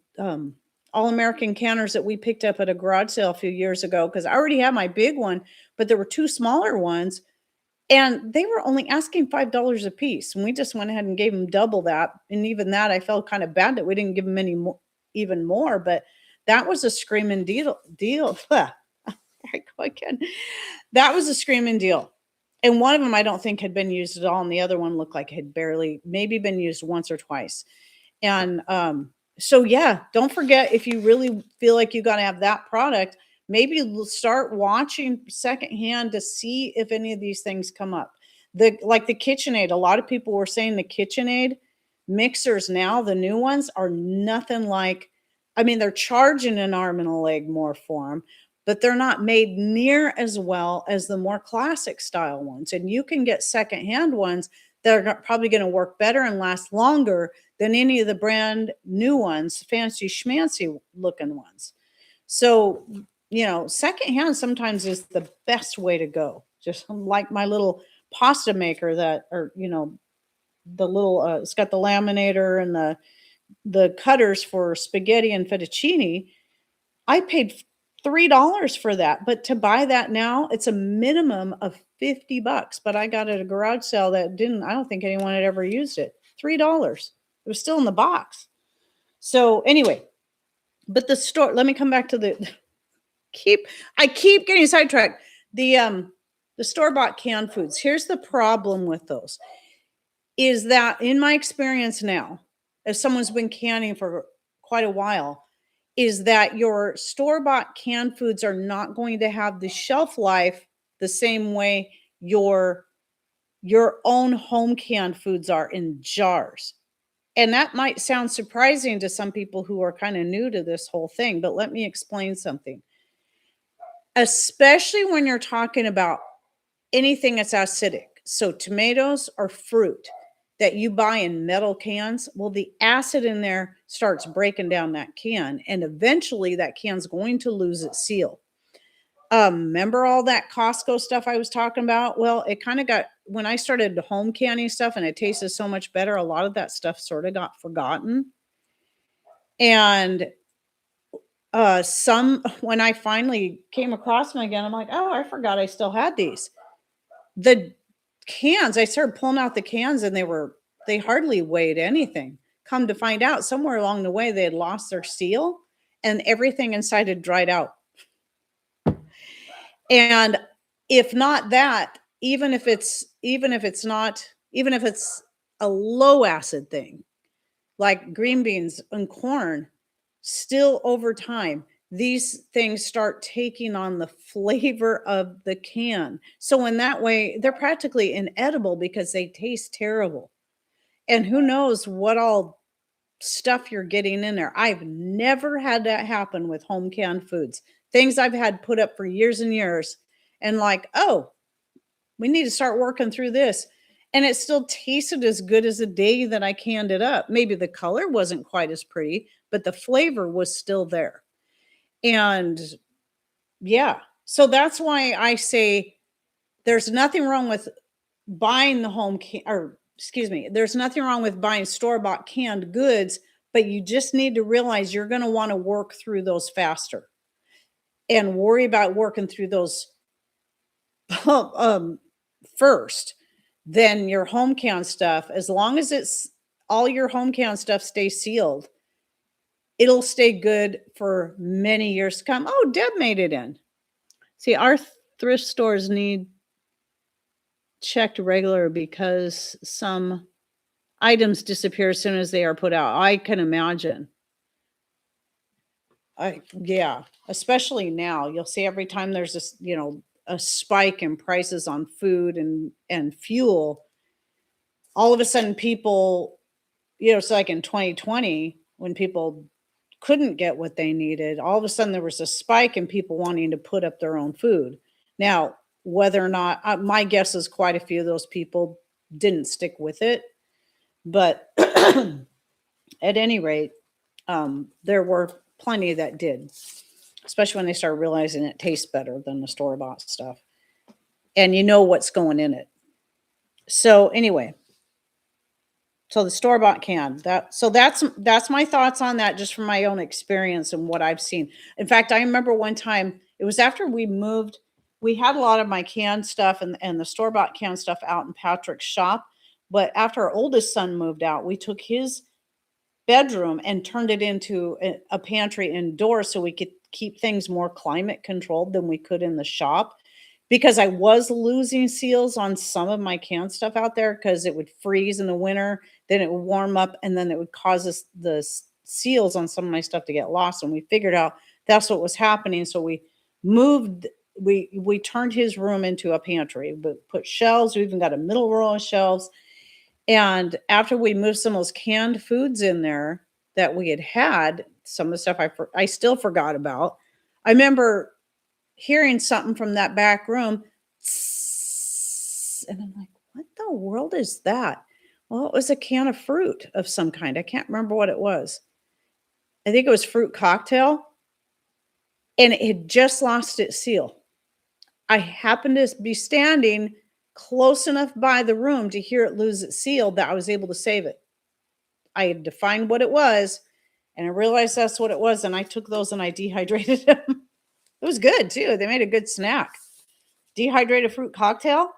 all-American canners that we picked up at a garage sale a few years ago, because I already had my big one, but there were 2 smaller ones, and they were only asking $5 a piece. And we just went ahead and gave them double that. And even that, I felt kind of bad that we didn't give them any more, even more. But that was a screaming deal. I go again. That was a screaming deal. And one of them I don't think had been used at all, and the other one looked like it had maybe been used once or twice. And so yeah, don't forget, if you really feel like you got to have that product, maybe start watching secondhand to see if any of these things come up. Like the KitchenAid, a lot of people were saying the KitchenAid mixers now, the new ones, are nothing like, I mean, they're charging an arm and a leg more for them, but they're not made near as well as the more classic style ones. And you can get secondhand ones that are probably going to work better and last longer than any of the brand new ones, fancy schmancy looking ones. So, secondhand sometimes is the best way to go. Just like my little pasta maker that, or, the little, it's got the laminator and the cutters for spaghetti and fettuccine. I paid $3 for that, but to buy that now, it's a minimum of 50 bucks, but I got it at a garage sale that didn't I don't think anyone had ever used it. $3. It was still in the box. So, anyway, but the store let me come back to the keep I keep getting sidetracked. The store-bought canned foods. Here's the problem with those, is that in my experience now, as someone's been canning for quite a while, is that your store-bought canned foods are not going to have the shelf life the same way your own home canned foods are in jars. And that might sound surprising to some people who are kind of new to this whole thing, but let me explain something. Especially when you're talking about anything that's acidic. So tomatoes or fruit that you buy in metal cans, well, the acid in there starts breaking down that can, and eventually that can's going to lose its seal. Remember all that Costco stuff I was talking about? Well, it kind of got when I started home canning stuff and it tasted so much better, a lot of that stuff sort of got forgotten. And some when I finally came across them again, I'm like, oh, I forgot I still had these. The cans, I started pulling out the cans and they hardly weighed anything. Come to find out, somewhere along the way, they had lost their seal and everything inside had dried out. And if not that, even if it's a low acid thing, like green beans and corn, still over time, these things start taking on the flavor of the can. So in that way, they're practically inedible because they taste terrible. And who knows what all stuff you're getting in there. I've never had that happen with home canned foods. Things I've had put up for years and years, and like, oh, we need to start working through this. And it still tasted as good as the day that I canned it up. Maybe the color wasn't quite as pretty, but the flavor was still there. And yeah, so that's why I say there's nothing wrong with buying the home can, or excuse me, there's nothing wrong with buying store-bought canned goods, but you just need to realize you're going to want to work through those faster and worry about working through those first. Then your home can stuff, as long as it's all your home can stuff stays sealed, it'll stay good for many years to come. Oh, Deb made it in. See, our thrift stores need checked regular because some items disappear as soon as they are put out. I can imagine. Yeah, especially now. You'll see every time there's this, a spike in prices on food and fuel, all of a sudden people, it's like in 2020 when people couldn't get what they needed, all of a sudden there was a spike in people wanting to put up their own food. Now, whether or not, my guess is quite a few of those people didn't stick with it, but at any rate, there were plenty that did, especially when they started realizing it tastes better than the store-bought stuff, and you know what's going in it. So anyway, so the store-bought can, that's my thoughts on that, just from my own experience and what I've seen. In fact, I remember one time, it was after we moved, we had a lot of my canned stuff and the store-bought canned stuff out in Patrick's shop. But after our oldest son moved out, we took his bedroom and turned it into a pantry indoors so we could keep things more climate controlled than we could in the shop. Because I was losing seals on some of my canned stuff out there because it would freeze in the winter, then it would warm up, and then it would cause the seals on some of my stuff to get lost. And we figured out that's what was happening. So we moved, we turned his room into a pantry, but put shelves. We even got a middle row of shelves. And after we moved some of those canned foods in there that we had, some of the stuff I still forgot about. I remember hearing something from that back room, and I'm like, what the world is that? Well, it was a can of fruit of some kind. I can't remember what it was. I think it was fruit cocktail. and it had just lost its seal. I happened to be standing close enough by the room to hear it lose its seal that I was able to save it. I had defined what it was, and I realized that's what it was, and I took those and I dehydrated them. It was good too. They made a good snack. Dehydrated fruit cocktail,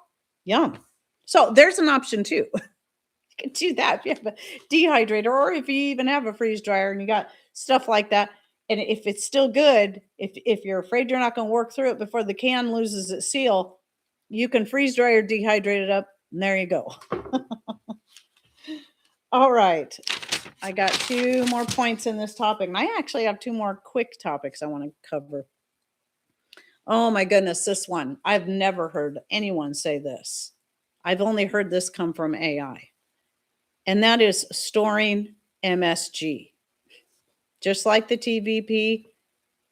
yum. So there's an option too. You can do that if you have a dehydrator, or if you even have a freeze dryer and you got stuff like that. And if it's still good, if you're afraid you're not going to work through it before the can loses its seal, you can freeze dry or dehydrate it up, and there you go. All right. I got 2 more points in this topic, and I actually have 2 more quick topics I want to cover. Oh my goodness, this one. I've never heard anyone say this. I've only heard this come from AI. And that is storing MSG. Just like the TVP,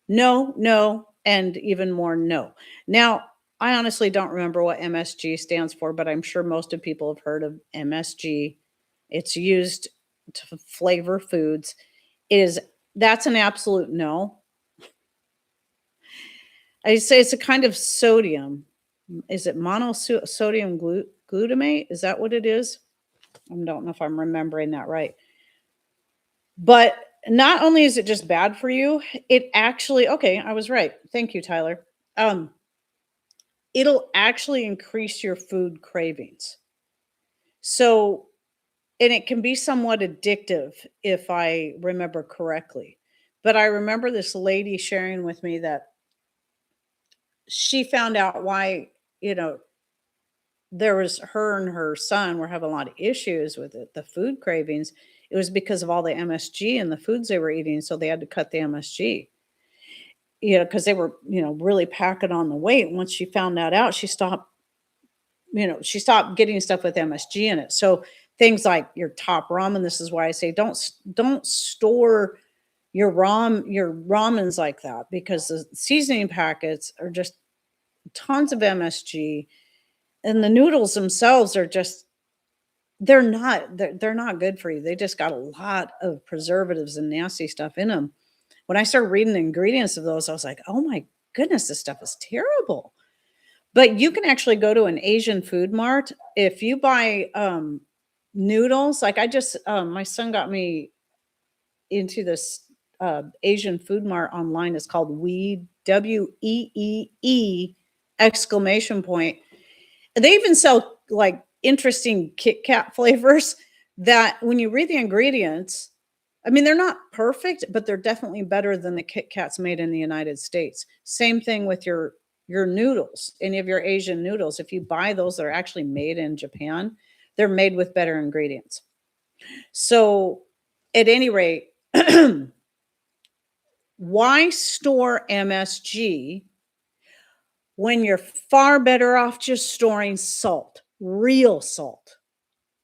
no, no, and even more no. Now, I honestly don't remember what MSG stands for, but I'm sure most of people have heard of MSG. It's used to flavor foods. That's an absolute no. I say it's a kind of sodium. Is it monosodium glutamate? Is that what it is? I don't know if I'm remembering that right. But not only is it just bad for you, it actually, okay, I was right. Thank you, Tyler. It'll actually increase your food cravings. So, and it can be somewhat addictive if I remember correctly. But I remember this lady sharing with me that she found out why, there was her and her son were having a lot of issues with it, the food cravings. It was because of all the MSG in the foods they were eating, so they had to cut the MSG. Because they were, really packing on the weight. Once she found that out, she stopped getting stuff with MSG in it. So things like your top ramen. This is why I say don't store your ramens like that, because the seasoning packets are just tons of MSG, and the noodles themselves are just they're not good for you. They just got a lot of preservatives and nasty stuff in them. When I started reading the ingredients of those, I was like, oh my goodness, this stuff is terrible. But you can actually go to an Asian food mart. If you buy noodles, like my son got me into this Asian food mart online. It's called Weed, WEEE exclamation point. They even sell like interesting Kit Kat flavors that when you read the ingredients, I mean, they're not perfect, but they're definitely better than the Kit Kats made in the United States. Same thing with your noodles, any of your Asian noodles. If you buy those that are actually made in Japan, they're made with better ingredients. So at any rate, why store MSG when you're far better off just storing salt, real salt?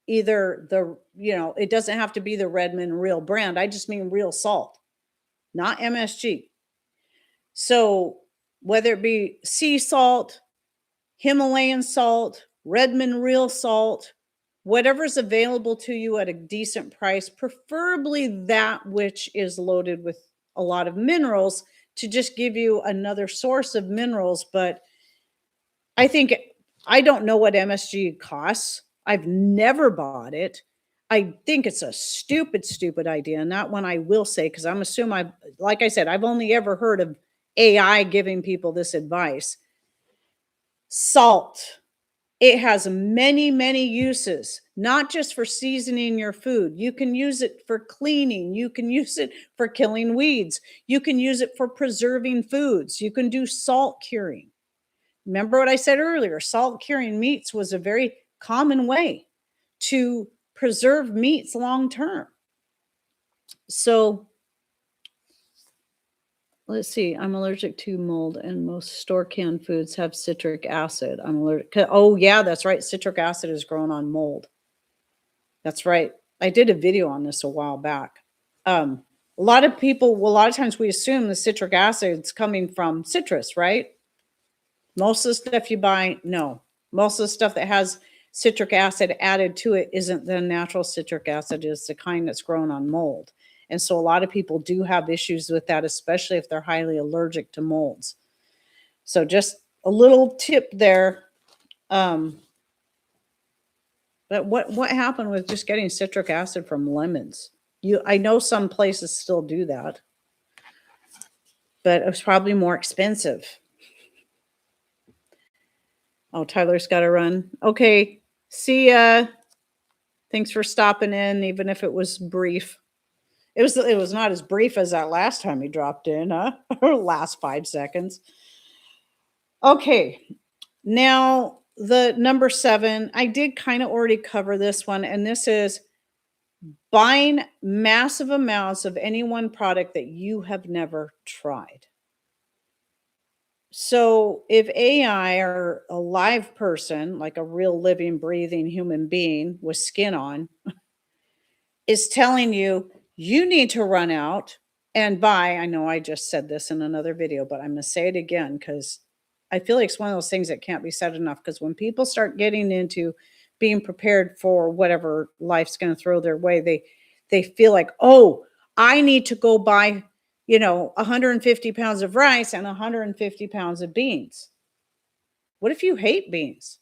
Either it doesn't have to be the Redmond real brand. I just mean real salt, not MSG. So whether it be sea salt, Himalayan salt, Redmond real salt, whatever's available to you at a decent price, preferably that which is loaded with a lot of minerals to just give you another source of minerals. But I don't know what MSG costs. I've never bought it. I think it's a stupid, stupid idea. And that one I will say, because I'm assuming like I said, I've only ever heard of AI giving people this advice. Salt. It has many, many uses, not just for seasoning your food. You can use it for cleaning. You can use it for killing weeds. You can use it for preserving foods. You can do salt curing. Remember what I said earlier? Salt curing meats was a very common way to preserve meats long term. So let's see. I'm allergic to mold, and most store canned foods have citric acid. I'm allergic. Oh, yeah, that's right. Citric acid is grown on mold. That's right. I did a video on this a while back. A lot of times we assume the citric acid is coming from citrus, right? Most of the stuff you buy, no. Most of the stuff that has citric acid added to it isn't the natural citric acid, it's the kind that's grown on mold. And so a lot of people do have issues with that, especially if they're highly allergic to molds. So just a little tip there. Um, but what happened with just getting citric acid from lemons? I know some places still do that, but it was probably more expensive. Oh, Tyler's got to run. Okay. See ya. Thanks for stopping in, even if it was brief. It was not as brief as that last time he dropped in, huh? Or last 5 seconds. Okay. Now the number 7, I did kind of already cover this one, and this is buying massive amounts of any one product that you have never tried. So if AI or a live person, like a real living, breathing human being with skin on, is telling you, you need to run out and buy. I know I just said this in another video, but I'm going to say it again because I feel like it's one of those things that can't be said enough. Because when people start getting into being prepared for whatever life's going to throw their way, they feel like, oh, I need to go buy, 150 pounds of rice and 150 pounds of beans. What if you hate beans?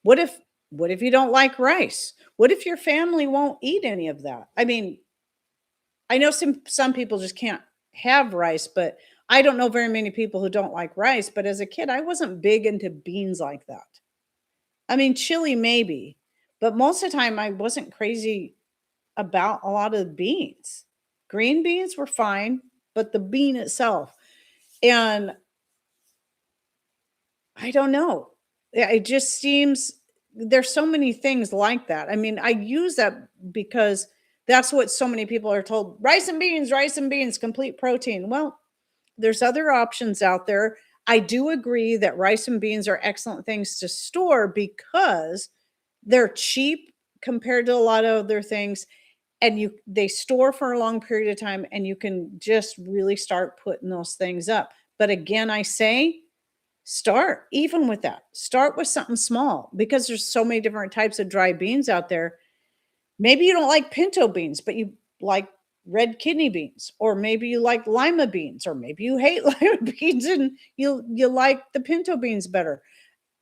What if what if you don't like rice? What if your family won't eat any of that? I mean, I know some people just can't have rice, but I don't know very many people who don't like rice, but as a kid, I wasn't big into beans like that. I mean, chili maybe, but most of the time I wasn't crazy about a lot of the beans. Green beans were fine, but the bean itself. And I don't know. Yeah, it just seems there's so many things like that. I mean, I use that because that's what so many people are told. Rice and beans, complete protein. Well, there's other options out there. I do agree that rice and beans are excellent things to store because they're cheap compared to a lot of other things, and they store for a long period of time, and you can just really start putting those things up. But again, I say start even with that. Start with something small because there's so many different types of dry beans out there. Maybe you don't like pinto beans, but you like red kidney beans, or maybe you like lima beans, or maybe you hate lima beans and you like the pinto beans better.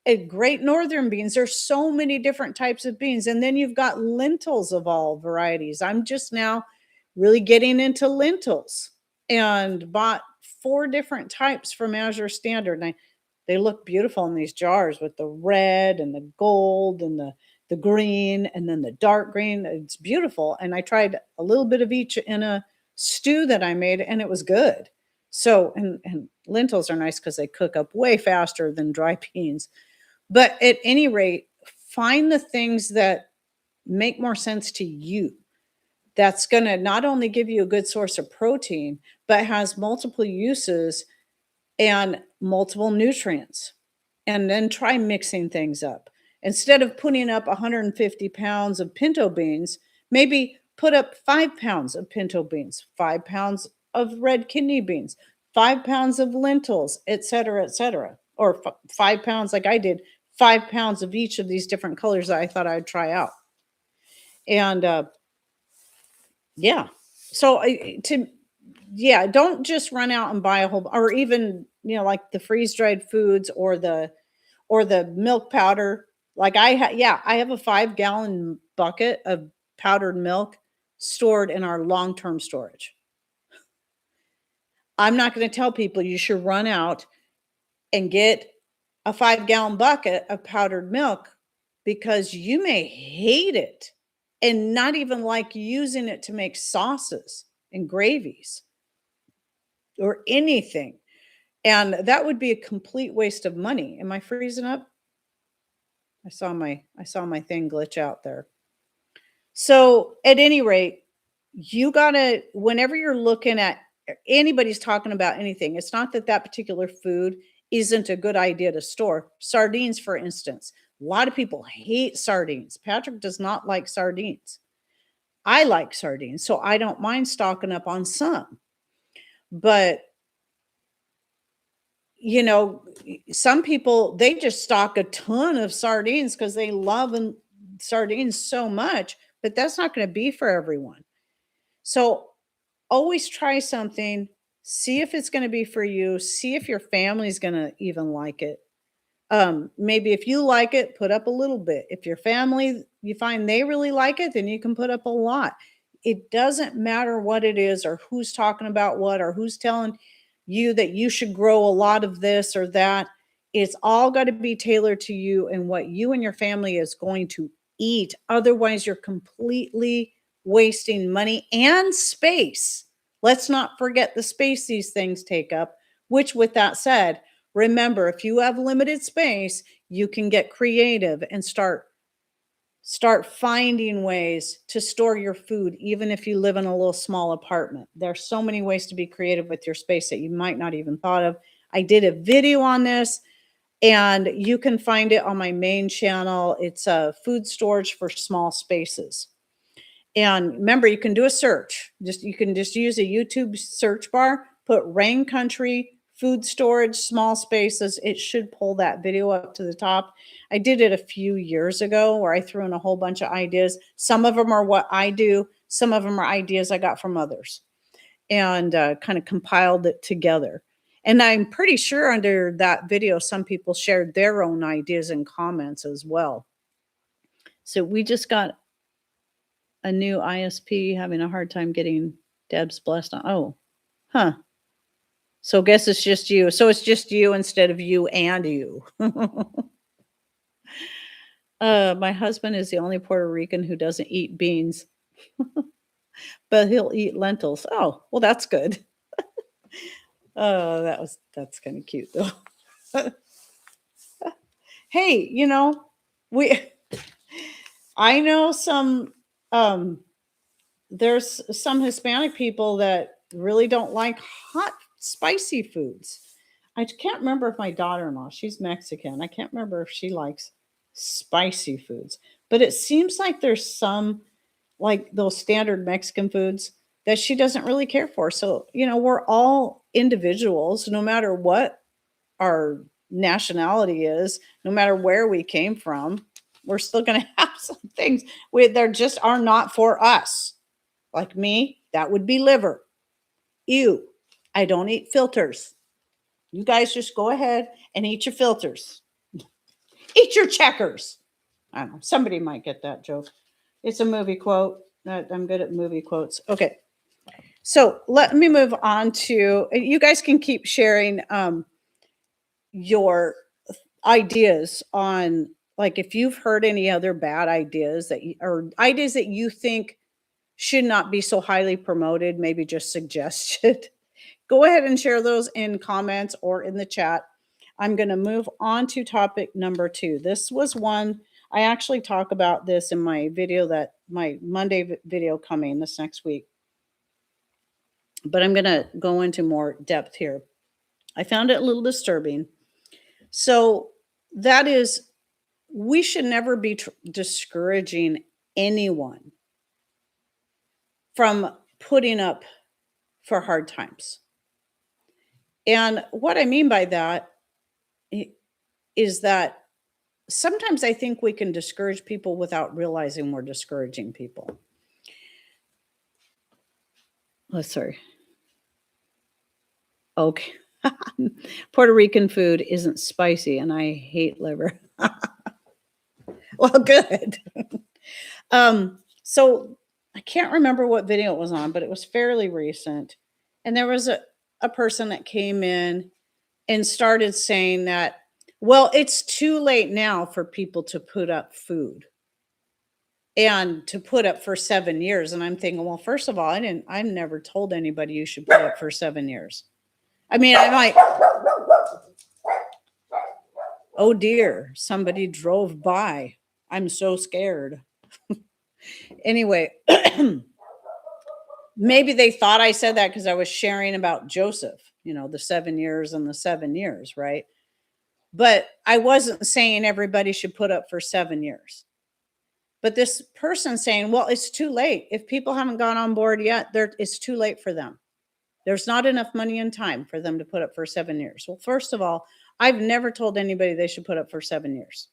And great northern beans. There's so many different types of beans. And then you've got lentils of all varieties. I'm just now really getting into lentils and bought 4 different types from Azure Standard. And they look beautiful in these jars with the red and the gold and the green and then the dark green. It's beautiful. And I tried a little bit of each in a stew that I made, and it was good. So, and lentils are nice because they cook up way faster than dry beans. But at any rate, find the things that make more sense to you. That's going to not only give you a good source of protein, but has multiple uses and multiple nutrients. And then try mixing things up. Instead of putting up 150 pounds of pinto beans, maybe put up 5 pounds of pinto beans, 5 pounds of red kidney beans, 5 pounds of lentils, et cetera, et cetera. Or 5 pounds, like I did, 5 pounds of each of these different colors that I thought I'd try out. And yeah, so don't just run out and buy a whole, or even, like the freeze dried foods or the milk powder. Like I have a 5-gallon bucket of powdered milk stored in our long-term storage. I'm not going to tell people you should run out and get a 5-gallon bucket of powdered milk because you may hate it and not even like using it to make sauces and gravies or anything. And that would be a complete waste of money. Am I freezing up? I saw my thing glitch out there. So at any rate, you gotta, whenever you're looking at anybody's talking about anything, it's not that particular food isn't a good idea to store. Sardines, for instance. A lot of people hate sardines. Patrick does not like sardines. I like sardines, so I don't mind stocking up on some. But some people, they just stock a ton of sardines because they love sardines so much, but that's not going to be for everyone. So Always try something, see if it's going to be for you, see if your family's going to even like it. Maybe if you like it, put up a little bit. If your family, you find they really like it, then you can put up a lot. It doesn't matter what it is or who's talking about what or who's telling you that you should grow a lot of this or that. It's all got to be tailored to you and what you and your family is going to eat. Otherwise, you're completely wasting money and space. Let's not forget the space these things take up, which, with that said, remember, if you have limited space, you can get creative and start finding ways to store your food, even if you live in a little small apartment. There's so many ways to be creative with your space that you might not even thought of. I did a video on this, and you can find it on my main channel. It's a food storage for small spaces. And remember, you can do a search. You can just use a YouTube search bar, put rain country, food storage, small spaces. It should pull that video up to the top. I did it a few years ago where I threw in a whole bunch of ideas. Some of them are what I do. Some of them are ideas I got from others, and kind of compiled it together. And I'm pretty sure under that video, some people shared their own ideas and comments as well. So we just got a new ISP having a hard time getting Deb's blessed on. Oh, huh. So guess it's just you. So it's just you instead of you and you. My husband is the only Puerto Rican who doesn't eat beans, but he'll eat lentils. Oh, well, that's good. Oh, that's kind of cute though. Hey, I know there's some Hispanic people that really don't like hot, spicy foods. I can't remember if my daughter-in-law, she's Mexican. I can't remember if she likes spicy foods, but it seems like there's some, like those standard Mexican foods, that she doesn't really care for. So, we're all individuals, no matter what our nationality is, no matter where we came from, we're still going to have some things there just are not for us. Like me, that would be liver. Ew. I don't eat filters. You guys just go ahead and eat your filters. Eat your checkers. I don't know. Somebody might get that joke. It's a movie quote. I'm good at movie quotes. Okay. So let me move on to, you guys can keep sharing your ideas on, like, if you've heard any other bad ideas or ideas that you think should not be so highly promoted, maybe just suggested. Go ahead and share those in comments or in the chat. I'm going to move on to topic number 2. This was one, I actually talk about this in my video, my Monday video coming this next week. But I'm going to go into more depth here. I found it a little disturbing. So that is, we should never be discouraging anyone from putting up for hard times. And what I mean by that is that sometimes I think we can discourage people without realizing we're discouraging people. Oh, sorry. Okay. Puerto Rican food isn't spicy, and I hate liver. Well, good. So I can't remember what video it was on, but it was fairly recent. And there was a person that came in and started saying that, well, it's too late now for people to put up food and to put up for 7 years. And I'm thinking, well, first of all, I never told anybody you should put up for 7 years. I mean, I might, oh dear, somebody drove by. I'm so scared. Anyway, maybe they thought I said that because I was sharing about Joseph, the 7 years and the 7 years, right? But I wasn't saying everybody should put up for 7 years. But this person saying, well, it's too late. If people haven't gone on board yet, it's too late for them. There's not enough money and time for them to put up for 7 years. Well, first of all, I've never told anybody they should put up for 7 years.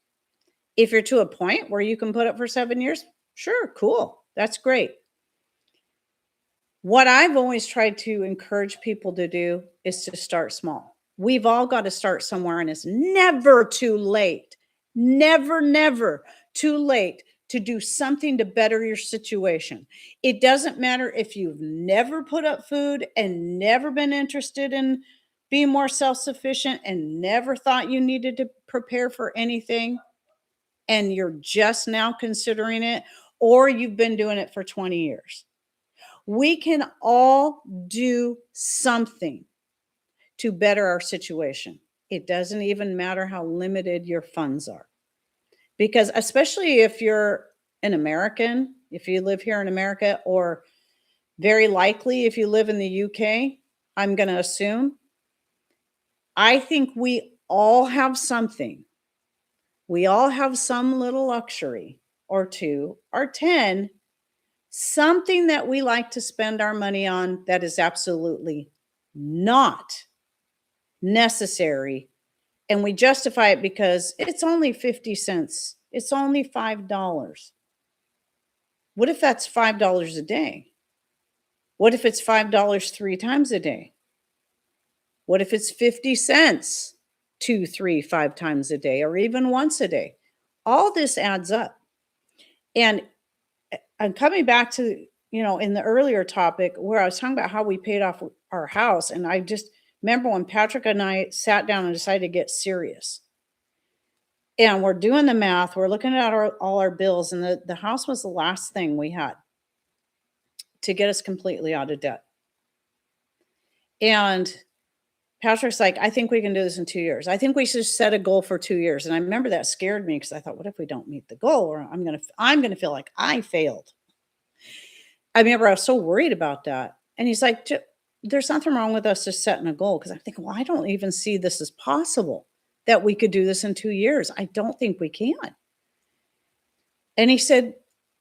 If you're to a point where you can put up for 7 years, sure, cool. That's great. What I've always tried to encourage people to do is to start small. We've all got to start somewhere, and it's never too late. Never, never too late to do something to better your situation. It doesn't matter if you've never put up food and never been interested in being more self sufficient and never thought you needed to prepare for anything, and you're just now considering it, or you've been doing it for 20 years. We can all do something to better our situation. It doesn't even matter how limited your funds are. Because, especially if you're an American, if you live here in America, or very likely if you live in the UK, I'm going to assume, I think we all have something. We all have some little luxury or two or 10, something that we like to spend our money on that is absolutely not necessary. And we justify it because it's only 50 cents. It's only $5. What if that's $5 a day? What if it's $5 3 times a day? What if it's 50 cents 2, 3, 5 times a day, or even once a day? All this adds up. And I'm coming back to, in the earlier topic where I was talking about how we paid off our house. And I just remember when Patrick and I sat down and decided to get serious. And we're doing the math, we're looking at all our bills, and the house was the last thing we had to get us completely out of debt. And Patrick's like, I think we can do this in 2 years. I think we should set a goal for 2 years. And I remember that scared me because I thought, what if we don't meet the goal? Or I'm gonna feel like I failed. I remember I was so worried about that. And he's like, there's nothing wrong with us just setting a goal. Because I'm thinking, well, I don't even see this as possible that we could do this in 2 years. I don't think we can. And he said,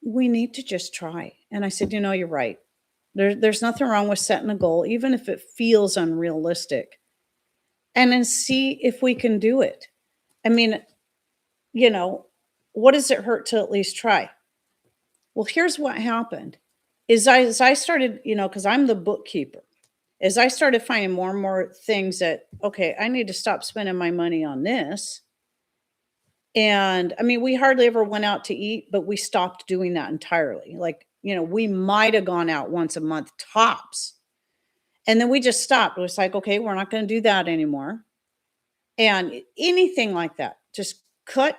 we need to just try. And I said, you're right. There's nothing wrong with setting a goal, even if it feels unrealistic, and then see if we can do it. I mean, what does it hurt to at least try? Well, here's what happened is as I started, because I'm the bookkeeper, as I started finding more and more things that, okay, I need to stop spending my money on this. And I mean, we hardly ever went out to eat, but we stopped doing that entirely. Like, we might have gone out once a month tops. And then we just stopped. It was like, okay, we're not going to do that anymore. And anything like that, just cut.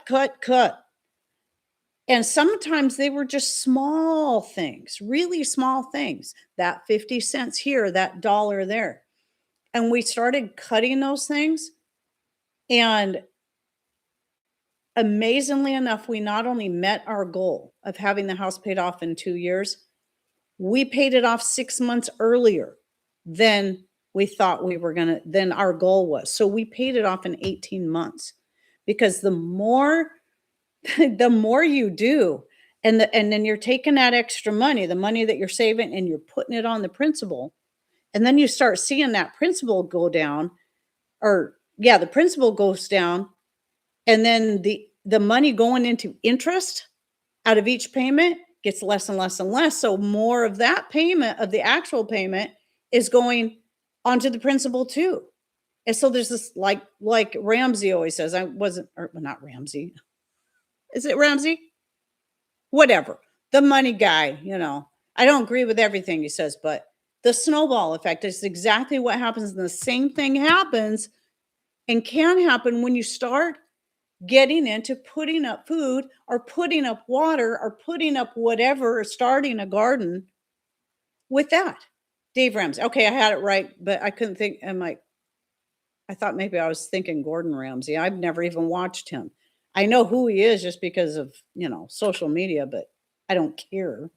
And sometimes they were just small things, really small things, that 50 cents here, that dollar there. And we started cutting those things. And amazingly enough, we not only met our goal of having the house paid off in 2 years, we paid it off 6 months earlier than we thought we were than our goal was. So we paid it off in 18 months because the more you do, and then you're taking that extra money, the money that you're saving, and you're putting it on the principal. And then you start seeing that principal go down, the principal goes down. And then the money going into interest out of each payment gets less and less and less. So more of that payment, of the actual payment, is going onto the principal too. And so there's this, like Ramsey always says, not Ramsey. Is it Ramsey? Whatever. The money guy, I don't agree with everything he says, but the snowball effect is exactly what happens. And the same thing happens and can happen when you start getting into putting up food or putting up water or putting up whatever, or starting a garden with that. Dave Ramsey. Okay, I had it right, but I couldn't think. I thought maybe I was thinking Gordon Ramsay. I've never even watched him. I know who he is just because of, social media, but I don't care.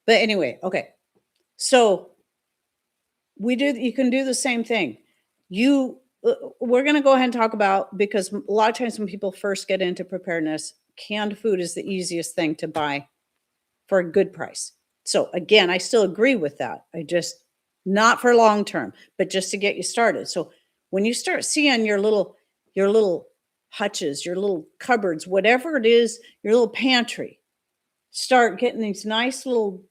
But anyway, okay. So you can do the same thing. We're going to go ahead and talk about, because a lot of times when people first get into preparedness, canned food is the easiest thing to buy for a good price. So again, I still agree with that. Not for long term, but just to get you started. So when you start seeing your little hutches, your little cupboards, whatever it is, your little pantry, start getting these nice little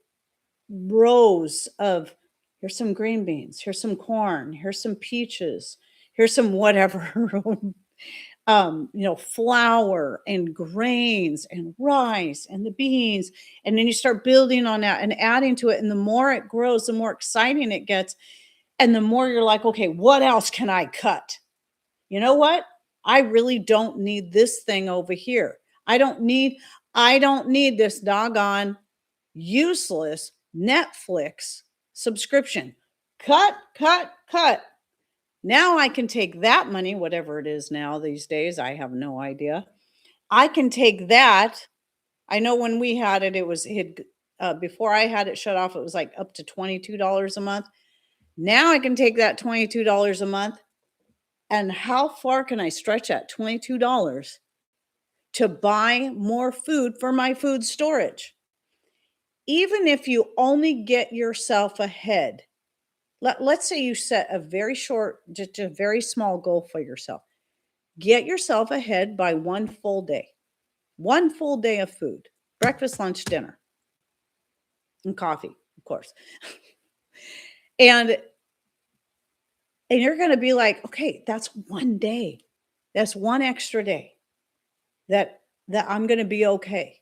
rows of, here's some green beans, here's some corn, here's some peaches, here's some whatever, flour and grains and rice and the beans. And then you start building on that and adding to it. And the more it grows, the more exciting it gets. And the more you're like, okay, what else can I cut? You know what? I really don't need this thing over here. I don't need this doggone useless Netflix subscription. Cut, cut, cut. Now I can take that money, whatever it is now these days, I have no idea. I can take that. I know when we had it, before I had it shut off, it was like up to $22 a month. Now I can take that $22 a month. And how far can I stretch that $22 to buy more food for my food storage? Even if you only get yourself ahead, let's say you set a very short, just a very small goal for yourself. Get yourself ahead by one full day of food, breakfast, lunch, dinner, and coffee, of course. and and you're going to be like, okay, that's one day. That's one extra day that I'm going to be okay.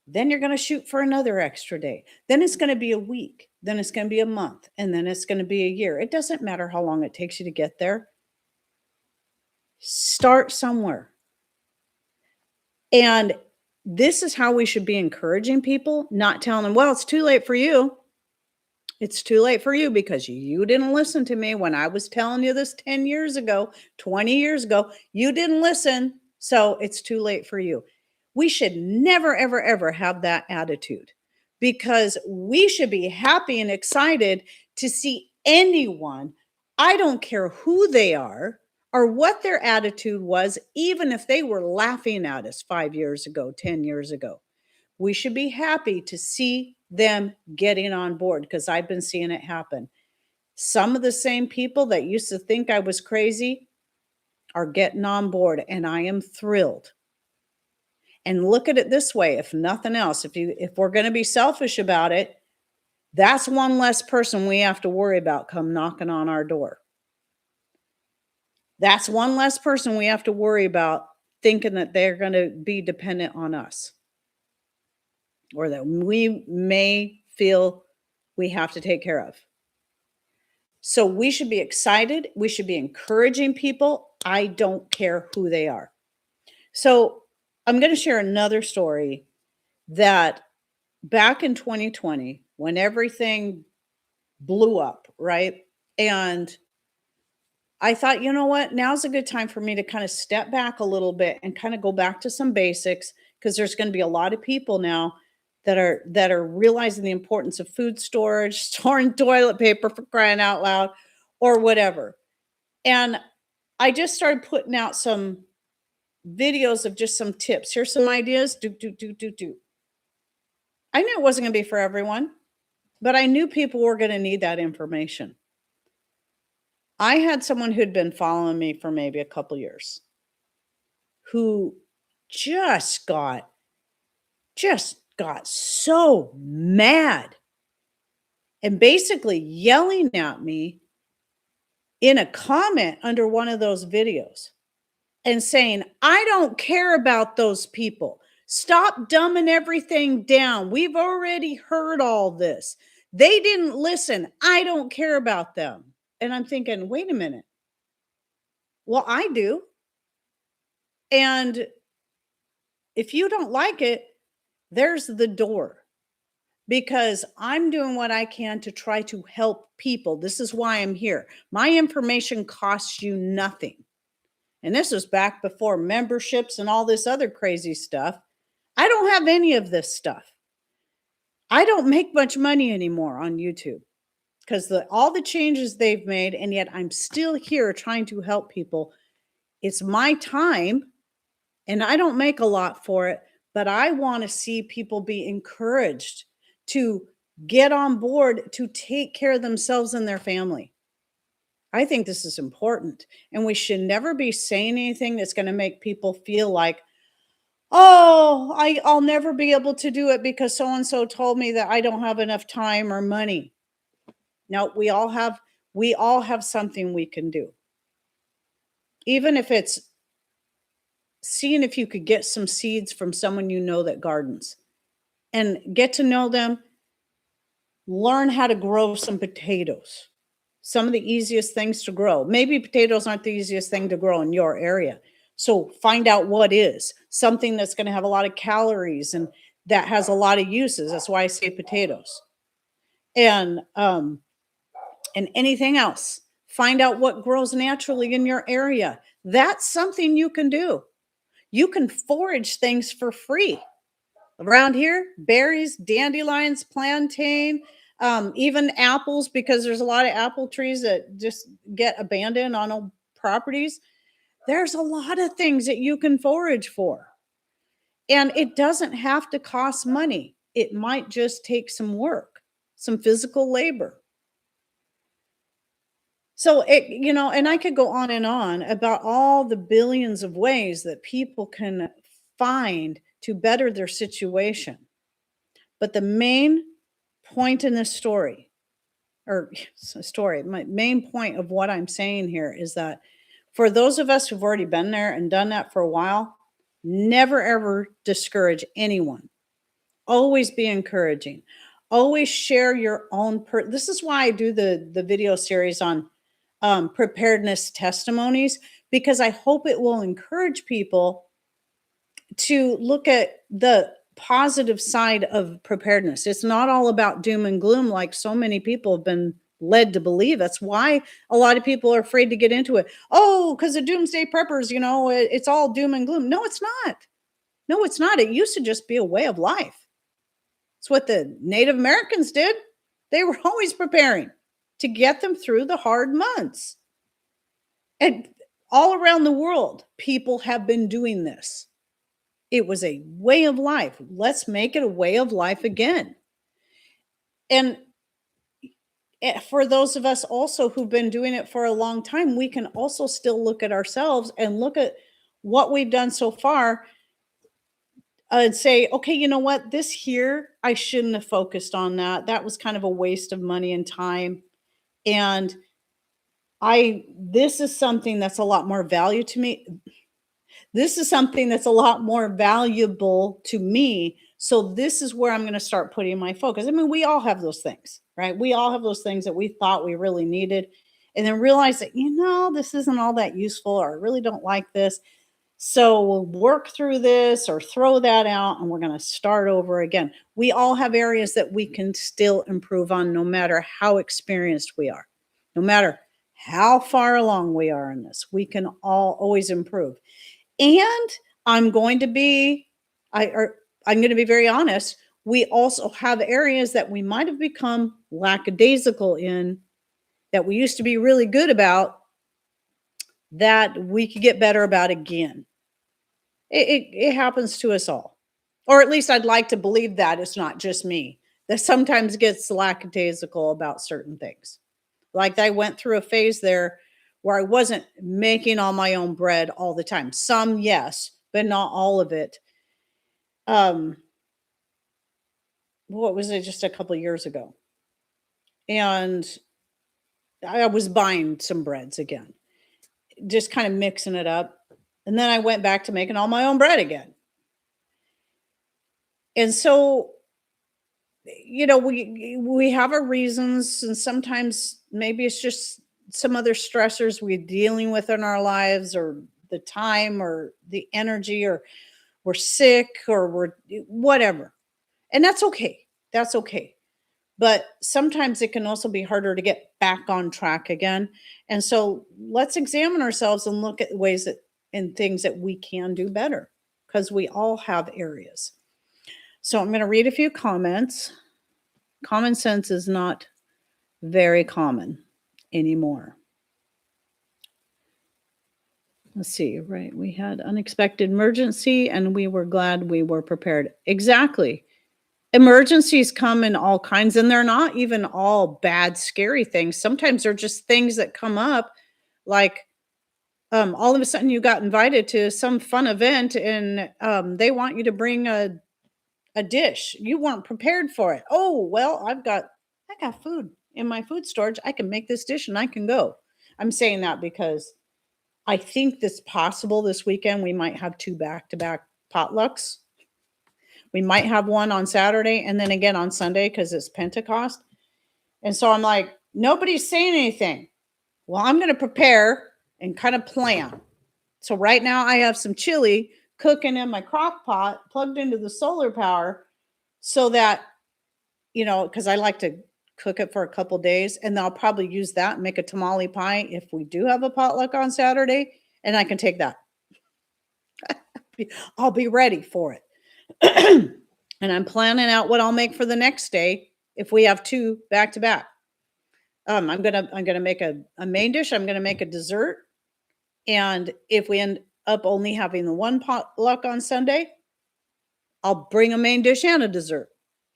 Then you're going to shoot for another extra day. Then it's going to be a week. Then it's going to be a month. And then it's going to be a year. It doesn't matter how long it takes you to get there. Start somewhere. And this is how we should be encouraging people, not telling them, well, it's too late for you. It's too late for you because you didn't listen to me when I was telling you this 10 years ago, 20 years ago. You didn't listen. So it's too late for you. We should never, ever, ever have that attitude, because we should be happy and excited to see anyone. I don't care who they are or what their attitude was, even if they were laughing at us 5 years ago, 10 years ago. We should be happy to see them getting on board, because I've been seeing it happen. Some of the same people that used to think I was crazy are getting on board, and I am thrilled. And look at it this way, if nothing else, if we're going to be selfish about it, that's one less person we have to worry about come knocking on our door. That's one less person we have to worry about thinking that they're going to be dependent on us, or that we may feel we have to take care of. So we should be excited. We should be encouraging people. I don't care who they are. So I'm going to share another story that back in 2020, when everything blew up, right? And I thought, you know what? Now's a good time for me to kind of step back a little bit and kind of go back to some basics, because there's going to be a lot of people now that are realizing the importance of food storage, storing toilet paper, for crying out loud, or whatever. And I just started putting out some videos of just some tips. Here's some ideas. Do. I knew it wasn't going to be for everyone, but I knew people were going to need that information. I had someone who'd been following me for maybe a couple years who just got so mad and basically yelling at me in a comment under one of those videos and saying, I don't care about those people. Stop dumbing everything down. We've already heard all this. They didn't listen. I don't care about them. And I'm thinking, wait a minute. Well, I do. And if you don't like it, there's the door, because I'm doing what I can to try to help people. This is why I'm here. My information costs you nothing. And this was back before memberships and all this other crazy stuff. I don't have any of this stuff. I don't make much money anymore on YouTube because all the changes they've made, and yet I'm still here trying to help people. It's my time, and I don't make a lot for it, but I want to see people be encouraged to get on board to take care of themselves and their family. I think this is important, and we should never be saying anything that's going to make people feel like, Oh, I'll never be able to do it because so and so told me that I don't have enough time or money. No, we all have something we can do. Even if it's seeing if you could get some seeds from someone you know that gardens and get to know them, learn how to grow some potatoes. Some of the easiest things to grow. Maybe potatoes aren't the easiest thing to grow in your area. So find out what is something that's going to have a lot of calories and that has a lot of uses. That's why I say potatoes. And anything else. Find out what grows naturally in your area. That's something you can do. You can forage things for free. Around here, berries, dandelions, plantain, even apples, because there's a lot of apple trees that just get abandoned on old properties. There's a lot of things that you can forage for. And it doesn't have to cost money. It might just take some work, some physical labor. So and I could go on and on about all the billions of ways that people can find to better their situation. But the main point in this story, or story, my main point of what I'm saying here is that for those of us who've already been there and done that for a while, never ever discourage anyone. Always be encouraging. Always share your own. This is why I do the video series on preparedness testimonies, because I hope it will encourage people to look at the positive side of preparedness. It's not all about doom and gloom like so many people have been led to believe. That's why a lot of people are afraid to get into it. Oh, because the doomsday preppers, it's all doom and gloom. No, it's not. No, it's not. It used to just be a way of life. It's what the Native Americans did. They were always preparing to get them through the hard months. And all around the world, people have been doing this. It was a way of life. Let's make it a way of life again. And for those of us also who've been doing it for a long time, we can also still look at ourselves and look at what we've done so far and say, okay, you know what? This here, I shouldn't have focused on that. That was kind of a waste of money and time. And this is something that's a lot more value to me. This is something that's a lot more valuable to me. So this is where I'm going to start putting my focus. I mean, we all have those things, right? We all have those things that we thought we really needed and then realize that, this isn't all that useful, or I really don't like this. So we'll work through this or throw that out and we're going to start over again. We all have areas that we can still improve on, no matter how experienced we are, no matter how far along we are in this. We can all always improve. And I'm going to be, I'm going to be very honest. We also have areas that we might have become lackadaisical in, that we used to be really good about, that we could get better about again. It happens to us all. Or at least I'd like to believe that it's not just me that sometimes gets lackadaisical about certain things. Like I went through a phase there where I wasn't making all my own bread all the time. Some, yes, but not all of it. What was it, just a couple of years ago? And I was buying some breads again, just kind of mixing it up. And then I went back to making all my own bread again. And so, we have our reasons, and sometimes maybe it's just some other stressors we're dealing with in our lives, or the time, or the energy, or we're sick, or we're whatever. And that's okay. That's okay. But sometimes it can also be harder to get back on track again. And so let's examine ourselves and look at ways that and things that we can do better, because we all have areas. So I'm going to read a few comments. Common sense is not very common anymore. Let's see, right? We had unexpected emergency and we were glad we were prepared. Exactly. Emergencies come in all kinds, and they're not even all bad, scary things. Sometimes they're just things that come up, like all of a sudden you got invited to some fun event and they want you to bring a dish. You weren't prepared for it. Oh, well, I got food in my food storage. I can make this dish and I can go. I'm saying that because I think this possible this weekend we might have two back-to-back potlucks. We might have one on Saturday and then again on Sunday because it's Pentecost. And so I'm like, nobody's saying anything. Well, I'm going to prepare and kind of plan. So right now I have some chili cooking in my crock pot plugged into the solar power so that, because I like to cook it for a couple days and then I'll probably use that and make a tamale pie if we do have a potluck on Saturday and I can take that. I'll be ready for it. And I'm planning out what I'll make for the next day if we have two back to back. I'm gonna make a main dish. I'm gonna make a dessert, and if we end up only having the one potluck on Sunday, I'll bring a main dish and a dessert.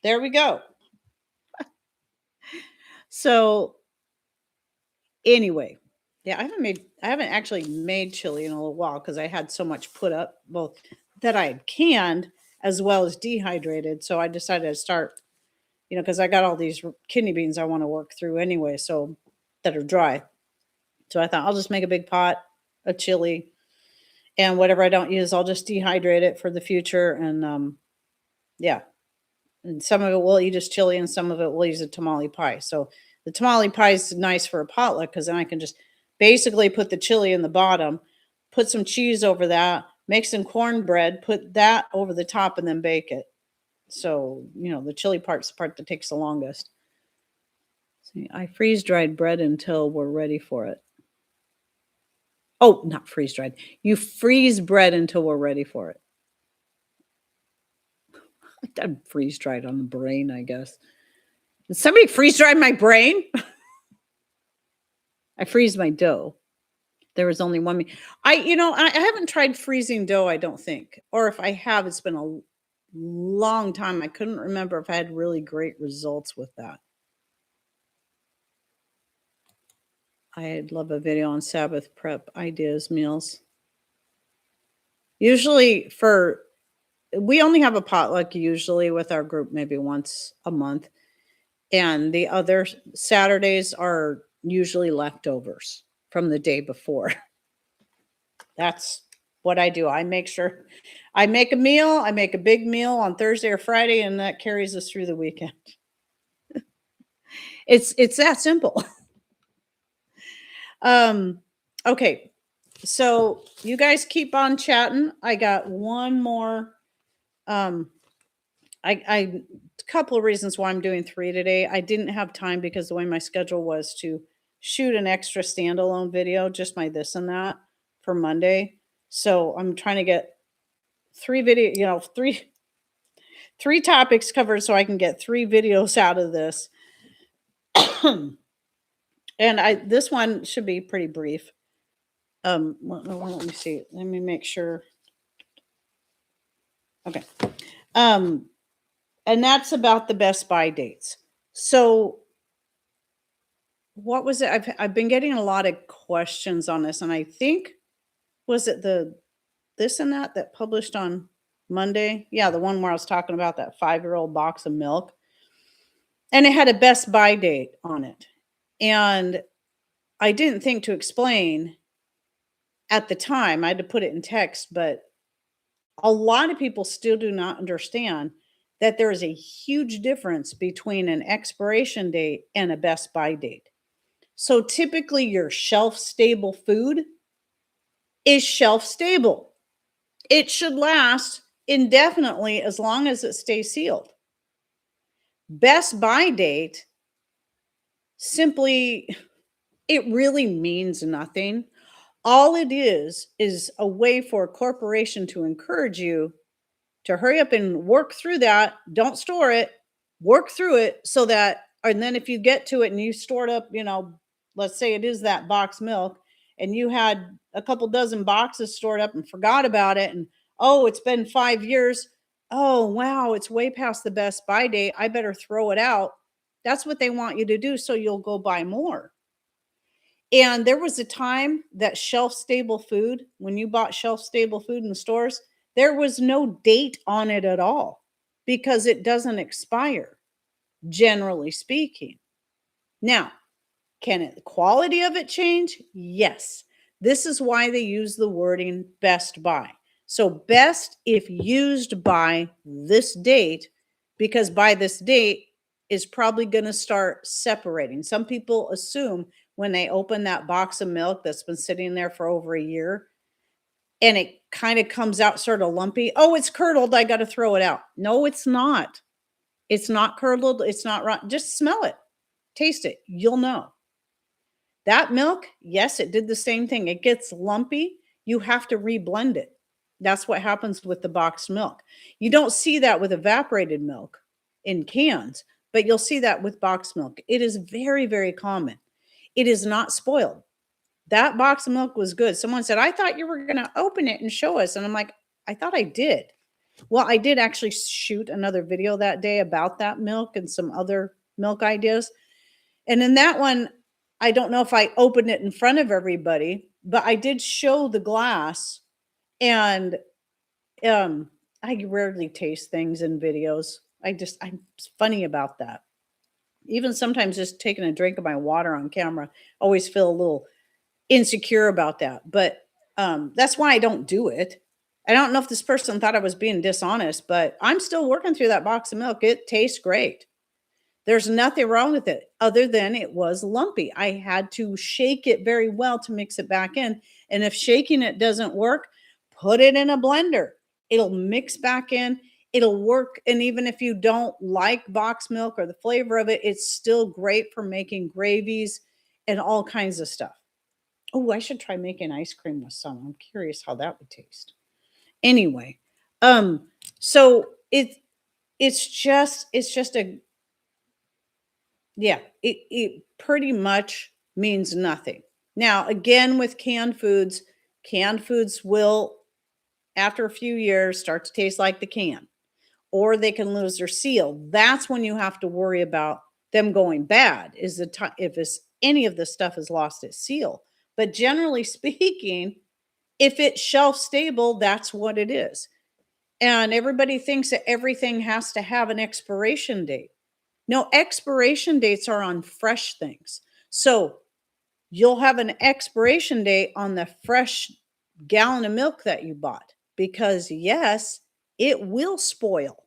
There we go. So anyway, yeah, I haven't actually made chili in a little while because I had so much put up, both that I had canned as well as dehydrated. So I decided to start, because I got all these kidney beans I want to work through anyway, so that are dry. So I thought I'll just make a big pot of chili, and whatever I don't use, I'll just dehydrate it for the future. And yeah, and some of it we'll eat as chili, and some of it we'll use a tamale pie. So the tamale pie is nice for a potluck because then I can just basically put the chili in the bottom, put some cheese over that, make some cornbread, put that over the top, and then bake it. So, the chili part's the part that takes the longest. See, I freeze dried bread until we're ready for it. Oh, not freeze dried. You freeze bread until we're ready for it. I'm freeze dried on the brain, I guess. Did somebody freeze dry my brain? I freeze my dough. There was only one. I haven't tried freezing dough, I don't think. Or if I have, it's been a long time. I couldn't remember if I had really great results with that. I'd love a video on Sabbath prep ideas, meals. Usually we only have a potluck usually with our group maybe once a month. And the other Saturdays are usually leftovers from the day before. That's what I do. I make sure I make a meal. I make a big meal on Thursday or Friday, and that carries us through the weekend. It's that simple. Okay. So you guys keep on chatting. I got one more. A couple of reasons why I'm doing 3 today. I didn't have time because the way my schedule was to shoot an extra standalone video, just my this and that for Monday. So I'm trying to get 3 topics covered so I can get 3 videos out of this. And this one should be pretty brief. Let me see. Let me make sure. Okay. And that's about the Best Buy dates. So what was it? I've been getting a lot of questions on this, and I think was it the this and that published on Monday? Yeah, the one where I was talking about that 5-year-old box of milk. And it had a Best Buy date on it. And I didn't think to explain at the time. I had to put it in text, but a lot of people still do not understand that there is a huge difference between an expiration date and a Best Buy date. So typically your shelf stable food is shelf stable. It should last indefinitely as long as it stays sealed. Best Buy date simply, it really means nothing. All it is a way for a corporation to encourage you to hurry up and work through that. Don't store it, work through it so that, and then if you get to it and you stored up, let's say it is that box milk and you had a couple dozen boxes stored up and forgot about it. And, oh, it's been 5 years. Oh, wow. It's way past the Best Buy date. I better throw it out. That's what they want you to do. So you'll go buy more. And there was a time that shelf stable food, when you bought shelf stable food in the stores, there was no date on it at all because it doesn't expire, generally speaking. Now, can it the quality of it change? Yes. This is why they use the wording best by. So best if used by this date, because by this date is probably going to start separating. Some people assume when they open that box of milk that's been sitting there for over a year and it kind of comes out sort of lumpy. Oh, it's curdled. I got to throw it out. No, it's not. It's not curdled. It's not rotten. Just smell it, taste it. You'll know. That milk, yes, it did the same thing. It gets lumpy. You have to reblend it. That's what happens with the boxed milk. You don't see that with evaporated milk in cans, but you'll see that with boxed milk. It is very, very common. It is not spoiled. That box of milk was good. Someone said, I thought you were going to open it and show us. And I'm like, I thought I did. Well, I did actually shoot another video that day about that milk and some other milk ideas. And in that one, I don't know if I opened it in front of everybody, but I did show the glass. And um I rarely taste things in videos. I'm funny about that. Even sometimes just taking a drink of my water on camera, always feel a little insecure about that. But that's why I don't do it. I don't know if this person thought I was being dishonest, but I'm still working through that box of milk. It tastes great. There's nothing wrong with it other than it was lumpy. I had to shake it very well to mix it back in. And if shaking it doesn't work, put it in a blender. It'll mix back in. It'll work. And even if you don't like box milk or the flavor of it, it's still great for making gravies and all kinds of stuff. Oh, I should try making ice cream with some. I'm curious how that would taste. Anyway, so it's just a yeah, it pretty much means nothing. Now, again, with canned foods will, after a few years, start to taste like the can, or they can lose their seal. That's when you have to worry about them going bad, is the time if it's any of the stuff has lost its seal. But generally speaking, if it's shelf stable, that's what it is. And everybody thinks that everything has to have an expiration date. No, expiration dates are on fresh things. So you'll have an expiration date on the fresh gallon of milk that you bought because, yes, it will spoil.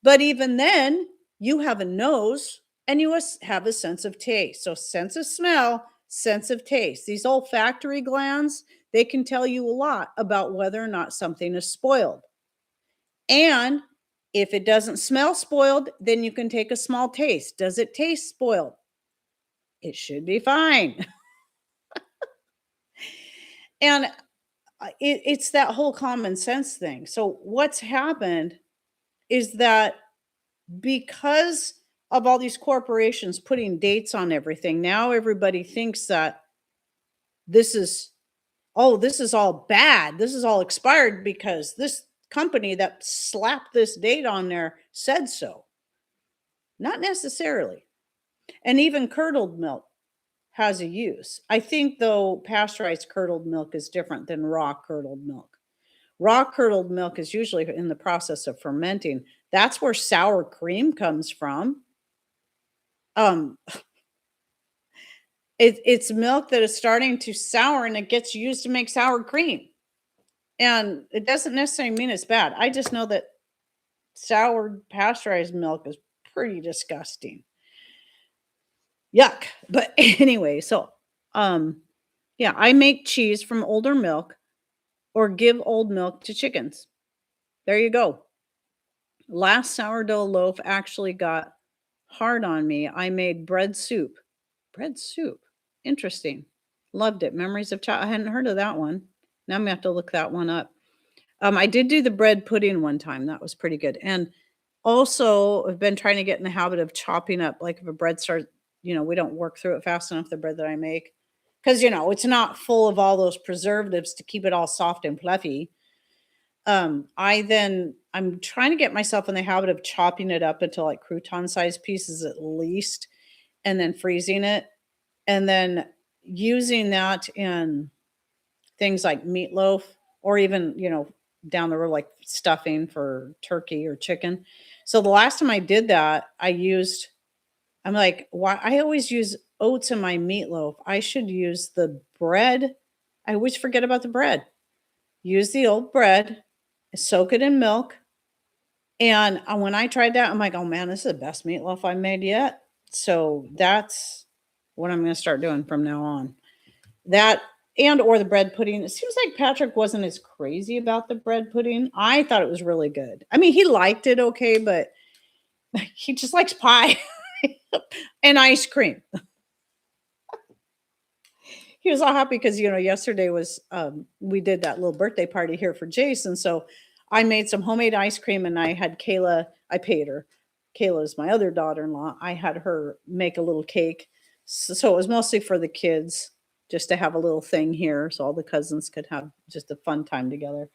But even then, you have a nose and you have a sense of taste. So, sense of smell, sense of taste. These olfactory glands, they can tell you a lot about whether or not something is spoiled. And if it doesn't smell spoiled, then you can take a small taste. Does it taste spoiled? It should be fine. And it's that whole common sense thing. So, what's happened is that because of all these corporations putting dates on everything, now everybody thinks that this is, oh, this is all bad. This is all expired because this company that slapped this date on there said so. Not necessarily. And even curdled milk has a use. I think, though, pasteurized curdled milk is different than raw curdled milk. Raw curdled milk is usually in the process of fermenting. That's where sour cream comes from. Um, it's milk that is starting to sour and it gets used to make sour cream. And it doesn't necessarily mean it's bad. I just know that sour pasteurized milk is pretty disgusting. Yuck. But anyway, so yeah, I make cheese from older milk or give old milk to chickens. There you go. Last sourdough loaf actually got hard on me. I made bread soup. Bread soup. Interesting. Loved it. Memories of child. I hadn't heard of that one. Now I'm gonna have to look that one up. I did do the bread pudding one time. That was pretty good. And also, I've been trying to get in the habit of chopping up. Like if a bread starts, we don't work through it fast enough. The bread that I make, because it's not full of all those preservatives to keep it all soft and fluffy. I'm trying to get myself in the habit of chopping it up into like crouton sized pieces at least, and then freezing it. and then using that in things like meatloaf or even, down the road, like stuffing for turkey or chicken. So the last time I did that, I'm like, why? I always use oats in my meatloaf. I should use the bread. I always forget about the bread. Use the old bread, soak it in milk. And when I tried that, I'm like, oh man, this is the best meatloaf I made yet. So that's what I'm going to start doing from now on. That and or the bread pudding. It seems like Patrick wasn't as crazy about the bread pudding. I thought it was really good. I mean, he liked it okay, but he just likes pie and ice cream. He was all happy because yesterday was we did that little birthday party here for Jason. So I made some homemade ice cream and I had Kayla, I paid her. Kayla is my other daughter-in-law. I had her make a little cake. So it was mostly for the kids, just to have a little thing here so all the cousins could have just a fun time together.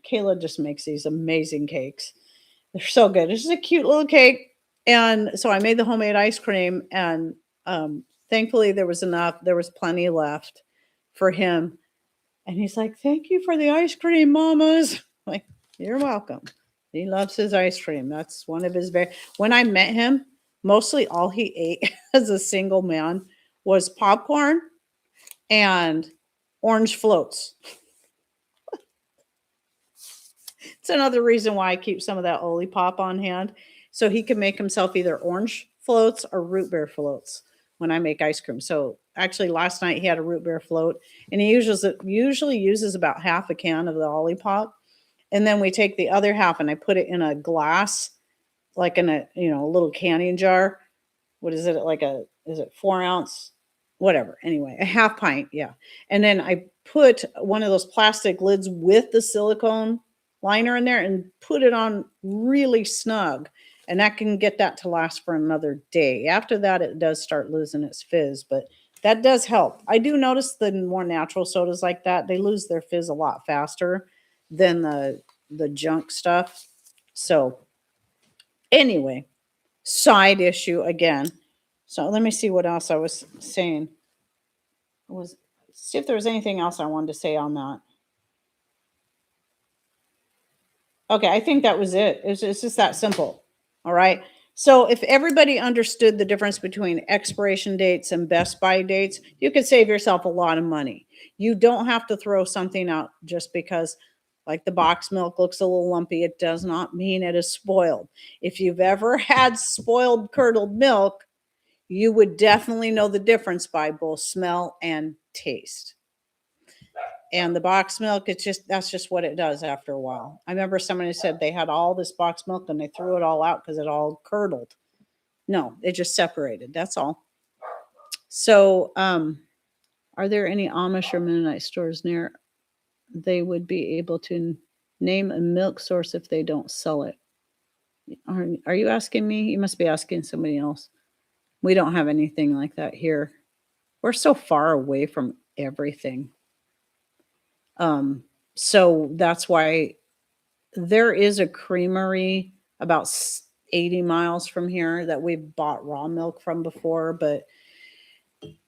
Kayla just makes these amazing cakes. They're so good. It's just a cute little cake. And so I made the homemade ice cream and thankfully there was enough. There was plenty left for him. And he's like, "Thank you for the ice cream, mamas." Like, "You're welcome." He loves his ice cream. That's one of his very when I met him, mostly all he ate as a single man was popcorn and orange floats. It's another reason why I keep some of that Olipop on hand, so he can make himself either orange floats or root beer floats when I make ice cream. So actually, last night he had a root beer float, and he usually uses about half a can of the Olipop, and then we take the other half and I put it in a glass, like in a a little canning jar. What is it like a is it 4 ounce? Whatever. Anyway, a half pint, yeah. And then I put one of those plastic lids with the silicone liner in there and put it on really snug. And that can get that to last for another day. After that, it does start losing its fizz, but that does help. I do notice the more natural sodas like that, they lose their fizz a lot faster than the junk stuff. So anyway, side issue again. So let me see what else I was saying. Was See if there was anything else I wanted to say on that. Okay, I think that was it. It's just that simple. All right. So if everybody understood the difference between expiration dates and best buy dates, you could save yourself a lot of money. You don't have to throw something out just because, like the box milk looks a little lumpy. It does not mean it is spoiled. If you've ever had spoiled curdled milk, you would definitely know the difference by both smell and taste. And the box milk, that's just what it does after a while. I remember somebody said they had all this box milk and they threw it all out because it all curdled. No, it just separated. That's all. So, are there any Amish or Mennonite stores near? They would be able to name a milk source if they don't sell it. Are you asking me? You must be asking somebody else. We don't have anything like that here. We're so far away from everything. So that's why there is a creamery about 80 miles from here that we've bought raw milk from before, but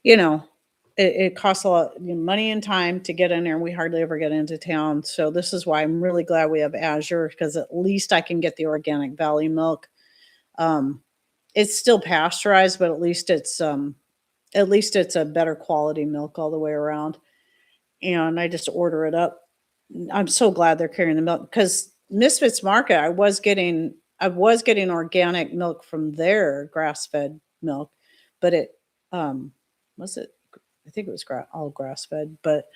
you know, it costs a lot money and time to get in there, and we hardly ever get into town. So this is why I'm really glad we have Azure because at least I can get the organic Valley milk. Um, it's still pasteurized, but at least it's a better quality milk all the way around. And I just order it up. I'm so glad they're carrying the milk because Misfits Market, I was getting organic milk from their grass-fed milk, but it was it I think it was all grass-fed, but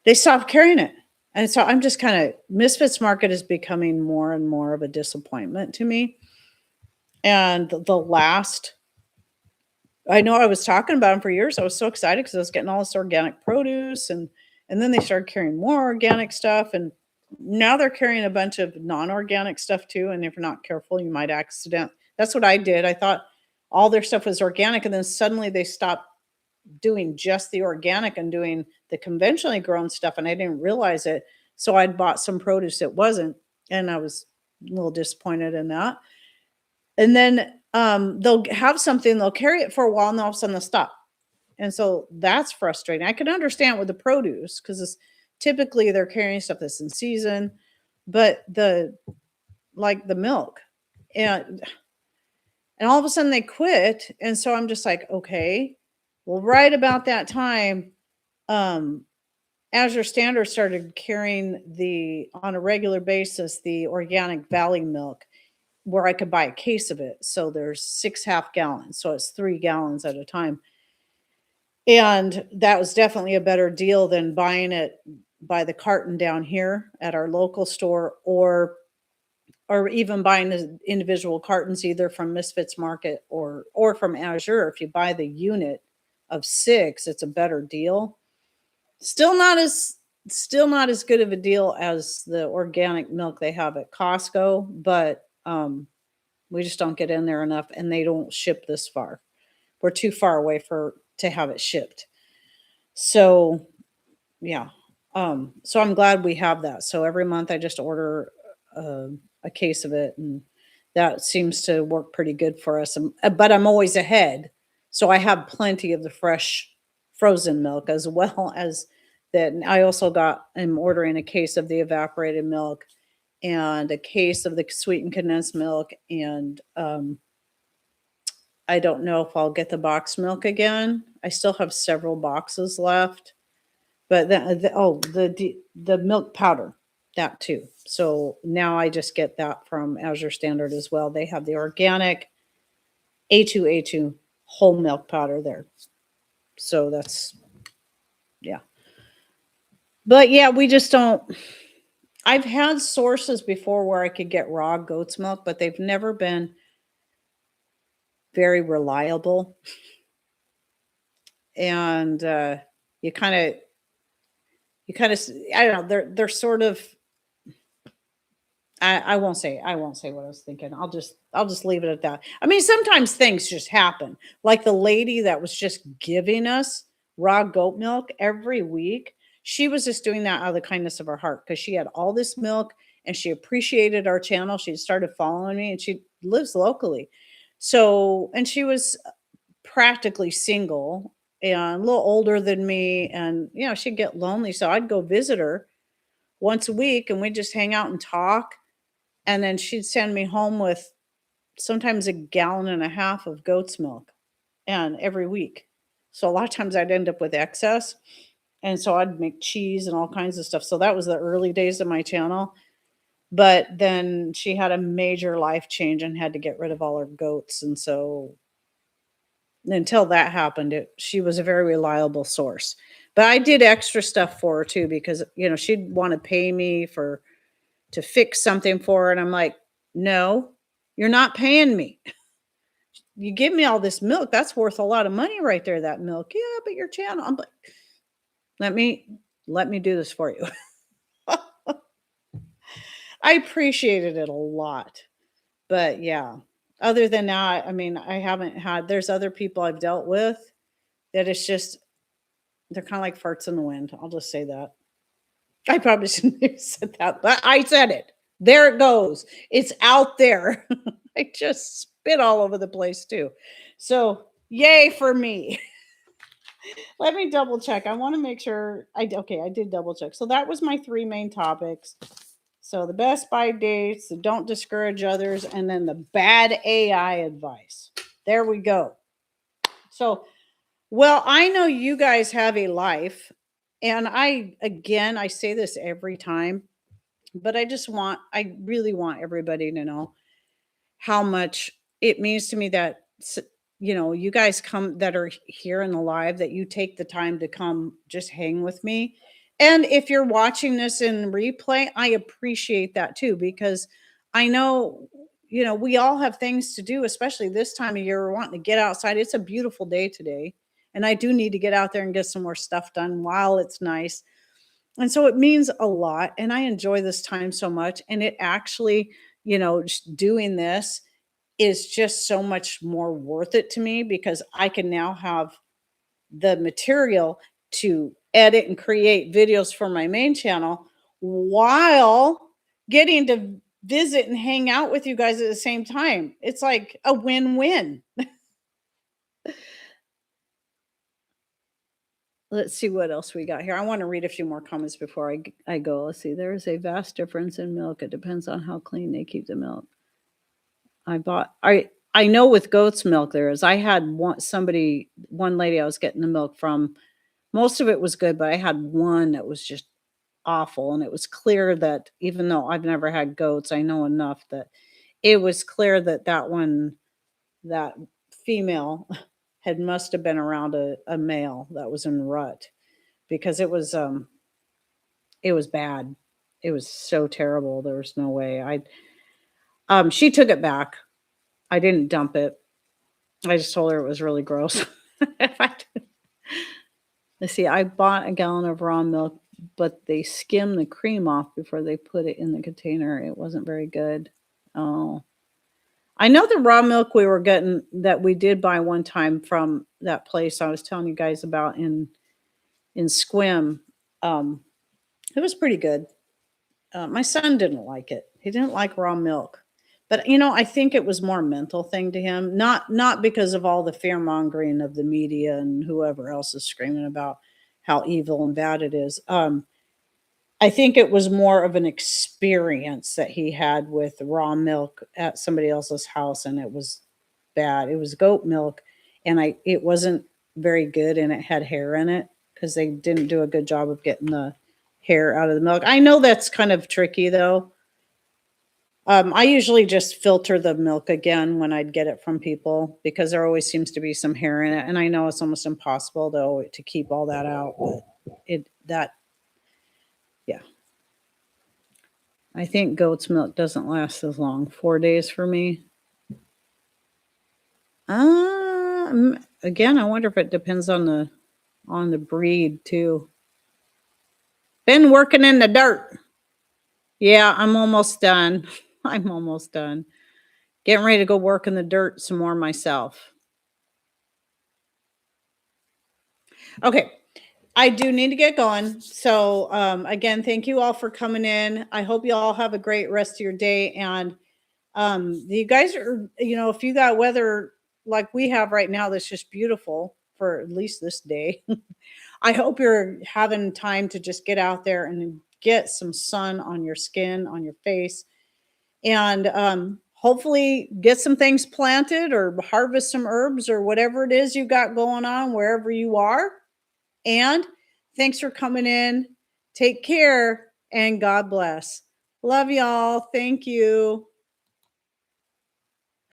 they stopped carrying it. And so I'm just kind of Misfits Market is becoming more and more of a disappointment to me. And the last I know I was talking about them for years. I was so excited because I was getting all this organic produce and then they started carrying more organic stuff and now they're carrying a bunch of non-organic stuff too. And if you're not careful, you might accident. That's what I did. I thought all their stuff was organic and then suddenly they stopped doing just the organic and doing the conventionally grown stuff and I didn't realize it. So I'd bought some produce that wasn't and I was a little disappointed in that. And then they'll have something, they'll carry it for a while, and then all of a sudden they'll stop. And so that's frustrating. I can understand with the produce because it's typically they're carrying stuff that's in season, but the milk and all of a sudden they quit. And so I'm just like, okay, well, right about that time, um, Azure Standard started carrying the on a regular basis the organic Valley milk where I could buy a case of it. So there's 6 half gallons. So it's 3 gallons at a time. And that was definitely a better deal than buying it by the carton down here at our local store or even buying the individual cartons either from Misfits Market or from Azure. If you buy the unit of 6, it's a better deal. Still not as still not as good of a deal as the organic milk they have at Costco, but we just don't get in there enough and they don't ship this far. We're too far away for to have it shipped. So, yeah. So I'm glad we have that. So every month I just order a case of it, and that seems to work pretty good for us. But I'm always ahead, so I have plenty of the fresh frozen milk as well as that. And I also got I'm ordering a case of the evaporated milk and a case of the sweetened condensed milk, and I don't know if I'll get the box milk again. I still have several boxes left, but the milk powder, that too. So now I just get that from Azure Standard as well. They have the organic A2 whole milk powder there. So that's yeah. But yeah, we just don't I've had sources before where I could get raw goat's milk, but they've never been very reliable. And you kind of you kind of I don't know, they're sort of I won't say what I was thinking. I'll just leave it at that. I mean, sometimes things just happen. Like the lady that was just giving us raw goat milk every week. She was just doing that out of the kindness of her heart because she had all this milk and she appreciated our channel. She started following me and she lives locally. So, and she was practically single and a little older than me. And, she'd get lonely. So I'd go visit her once a week and we'd just hang out and talk, and then she'd send me home with sometimes a gallon and a half of goat's milk and every week. So a lot of times I'd end up with excess. And so I'd make cheese and all kinds of stuff. So that was the early days of my channel. But then she had a major life change and had to get rid of all her goats. And so until that happened, she was a very reliable source. But I did extra stuff for her too because she'd want to pay me to fix something for her. And I'm like, no, you're not paying me. You give me all this milk. That's worth a lot of money right there, that milk. Yeah, but your channel. I'm like, let me do this for you. I appreciated it a lot. But yeah, other than that, I mean, there's other people I've dealt with that it's just, they're kind of like farts in the wind. I'll just say that. I probably shouldn't have said that, but I said it. There it goes. It's out there. I just spit all over the place too. So, yay for me. Let me double check. I want to make sure I did double check. So that was my 3 main topics. So the best buy dates, the don't discourage others, and then the bad AI advice. There we go. So, well, I know you guys have a life, and I say this every time, but I really want everybody to know how much it means to me that you guys come that are here in the live, that you take the time to come just hang with me. And if you're watching this in replay, I appreciate that too, because I know we all have things to do, especially this time of year. We're wanting to get outside. It's a beautiful day today, and I do need to get out there and get some more stuff done while it's nice. And so it means a lot, and I enjoy this time so much. And it actually, just doing this is just so much more worth it to me because I can now have the material to edit and create videos for my main channel while getting to visit and hang out with you guys at the same time. It's like a win-win. Let's see what else we got here. I want to read a few more comments before I go. Let's see. There is a vast difference in milk. It depends on how clean they keep the milk. I know with goat's milk there is. I had one lady I was getting the milk from. Most of it was good, but I had one that was just awful, and it was clear that even though I've never had goats, I know enough that it was clear that that female had must have been around a male that was in rut because it was bad. It was so terrible. There was no way. She took it back. I didn't dump it. I just told her it was really gross. If I Let's see, I bought a gallon of raw milk, but they skimmed the cream off before they put it in the container. It wasn't very good. Oh. I know the raw milk we were getting that we did buy one time from that place I was telling you guys about in Squim. Um, it was pretty good. My son didn't like it. He didn't like raw milk. But I think it was more a mental thing to him, not because of all the fear mongering of the media and whoever else is screaming about how evil and bad it is. I think it was more of an experience that he had with raw milk at somebody else's house, and it was bad. It was goat milk, and it wasn't very good, and it had hair in it because they didn't do a good job of getting the hair out of the milk. I know that's kind of tricky though. I usually just filter the milk again when I'd get it from people because there always seems to be some hair in it, and I know it's almost impossible though to keep all that out. But yeah, I think goat's milk doesn't last as long. 4 days for me. Again, I wonder if it depends on the breed too. Been working in the dirt. Yeah, I'm almost done. I'm almost done. Getting ready to go work in the dirt some more myself. Okay. I do need to get going. So, again, thank you all for coming in. I hope you all have a great rest of your day. And you guys are, if you got weather like we have right now, that's just beautiful for at least this day. I hope you're having time to just get out there and get some sun on your skin, on your face, and hopefully get some things planted or harvest some herbs or whatever it is you got going on wherever you are. And thanks for coming in. Take care and God bless. Love y'all. Thank you.